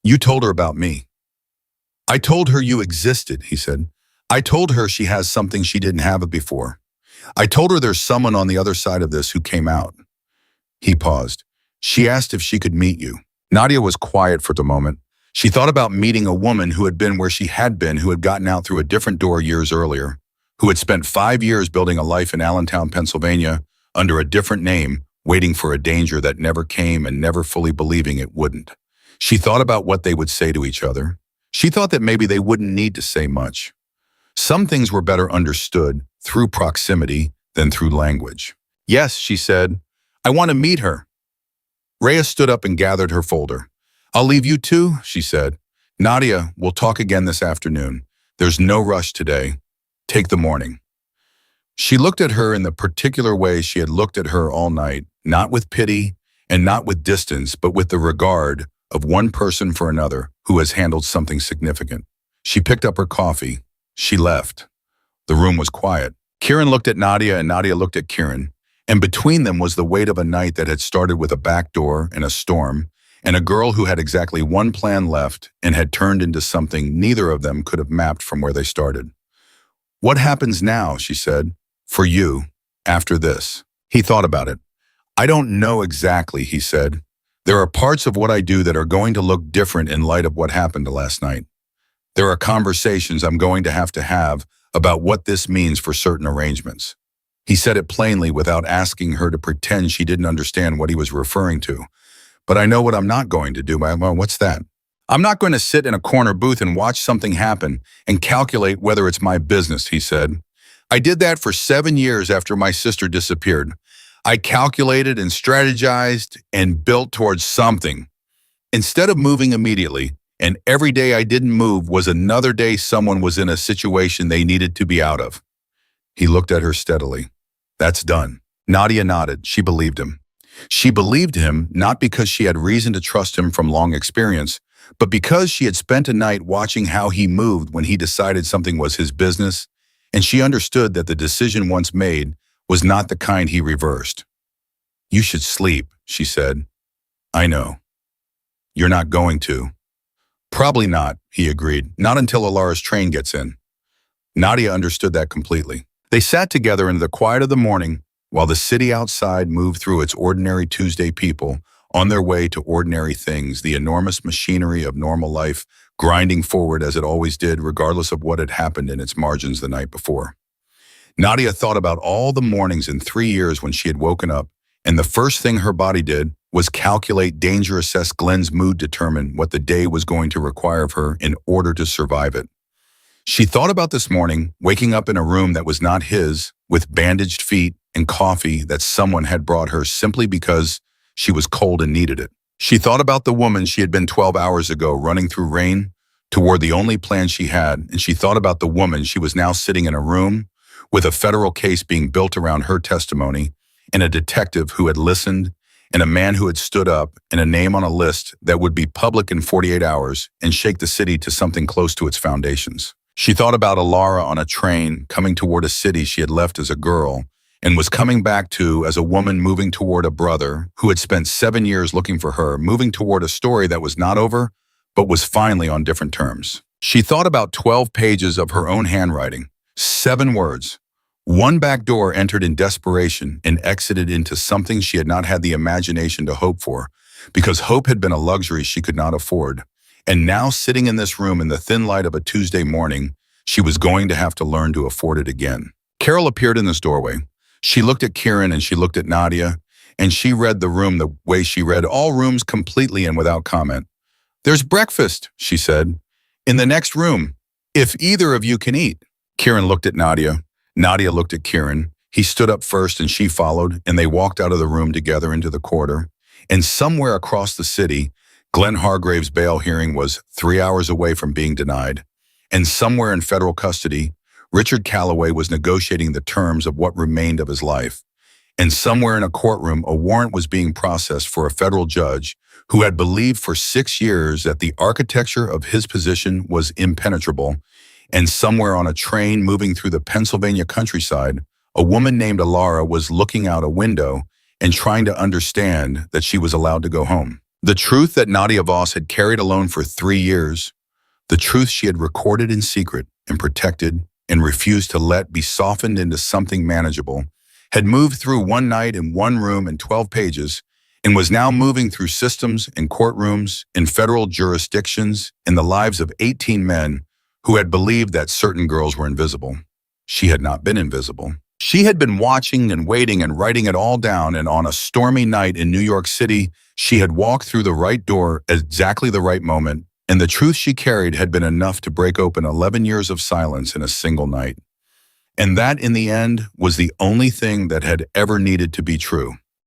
"You told her about me." "I told her you existed," he said. "I told her she has something she didn't have before. I told her there's someone on the other side of this who came out." He paused. "She asked if she could meet you." Nadia was quiet for the moment. She thought about meeting a woman who had been where she had been, who had gotten out through a different door years earlier, who had spent 5 years building a life in Allentown, Pennsylvania, under a different name, waiting for a danger that never came and never fully believing it wouldn't. She thought about what they would say to each other. She thought that maybe they wouldn't need to say much. Some things were better understood through proximity than through language. "Yes," she said, "I want to meet her." Rhea stood up and gathered her folder. "I'll leave you too," she said. "Nadia, we'll talk again this afternoon. There's no rush today. Take the morning." She looked at her in the particular way she had looked at her all night, not with pity and not with distance, but with the regard of one person for another who has handled something significant. She picked up her coffee. She left. The room was quiet. Kieran looked at Nadia and Nadia looked at Kieran, and between them was the weight of a night that had started with a back door and a storm, and a girl who had exactly one plan left and had turned into something neither of them could have mapped from where they started. "What happens now," she said, "for you, after this?" He thought about it. "I don't know exactly," he said. "There are parts of what I do that are going to look different in light of what happened last night. There are conversations I'm going to have about what this means for certain arrangements." He said it plainly without asking her to pretend she didn't understand what he was referring to. "But I know what I'm not going to do." "Well, what's that?" "I'm not going to sit in a corner booth and watch something happen and calculate whether it's my business," he said. "I did that for 7 years after my sister disappeared. I calculated and strategized and built towards something. Instead of moving immediately, and every day I didn't move was another day someone was in a situation they needed to be out of." He looked at her steadily. "That's done." Nadia nodded. She believed him. She believed him not because she had reason to trust him from long experience, but because she had spent a night watching how he moved when he decided something was his business, and she understood that the decision once made was not the kind he reversed. "You should sleep," she said. "I know. You're not going to." "Probably not," he agreed. "Not until Alara's train gets in." Nadia understood that completely. They sat together in the quiet of the morning while the city outside moved through its ordinary Tuesday people on their way to ordinary things, the enormous machinery of normal life grinding forward as it always did, regardless of what had happened in its margins the night before. Nadia thought about all the mornings in 3 years when she had woken up, and the first thing her body did was calculate, danger assess, Glenn's mood, determine what the day was going to require of her in order to survive it. She thought about this morning, waking up in a room that was not his, with bandaged feet and coffee that someone had brought her simply because she was cold and needed it. She thought about the woman she had been 12 hours ago running through rain toward the only plan she had, and she thought about the woman she was now sitting in a room with a federal case being built around her testimony and a detective who had listened and a man who had stood up, and a name on a list that would be public in 48 hours and shake the city to something close to its foundations. She thought about Alara on a train coming toward a city she had left as a girl and was coming back to as a woman moving toward a brother who had spent 7 years looking for her, moving toward a story that was not over, but was finally on different terms. She thought about 12 pages of her own handwriting, 7 words. One back door entered in desperation and exited into something she had not had the imagination to hope for, because hope had been a luxury she could not afford. And now, sitting in this room in the thin light of a Tuesday morning, she was going to have to learn to afford it again. Carol appeared in this doorway. She looked at Kieran and she looked at Nadia, and she read the room the way she read all rooms, completely and without comment. "There's breakfast," she said, "in the next room, if either of you can eat." Kieran looked at Nadia. Nadia looked at Kieran. He stood up first and she followed, and they walked out of the room together into the corridor. And somewhere across the city, Glenn Hargrave's bail hearing was 3 hours away from being denied. And somewhere in federal custody, Richard Calloway was negotiating the terms of what remained of his life. And somewhere in a courtroom, a warrant was being processed for a federal judge who had believed for 6 years that the architecture of his position was impenetrable. And somewhere on a train moving through the Pennsylvania countryside, a woman named Alara was looking out a window and trying to understand that she was allowed to go home. The truth that Nadia Voss had carried alone for 3 years, the truth she had recorded in secret and protected and refused to let be softened into something manageable, had moved through one night in one room in 12 pages and was now moving through systems and courtrooms in federal jurisdictions in the lives of 18 men who had believed that certain girls were invisible. She had not been invisible. She had been watching and waiting and writing it all down, and on a stormy night in New York City, she had walked through the right door at exactly the right moment, and the truth she carried had been enough to break open 11 years of silence in a single night. And that, in the end, was the only thing that had ever needed to be true.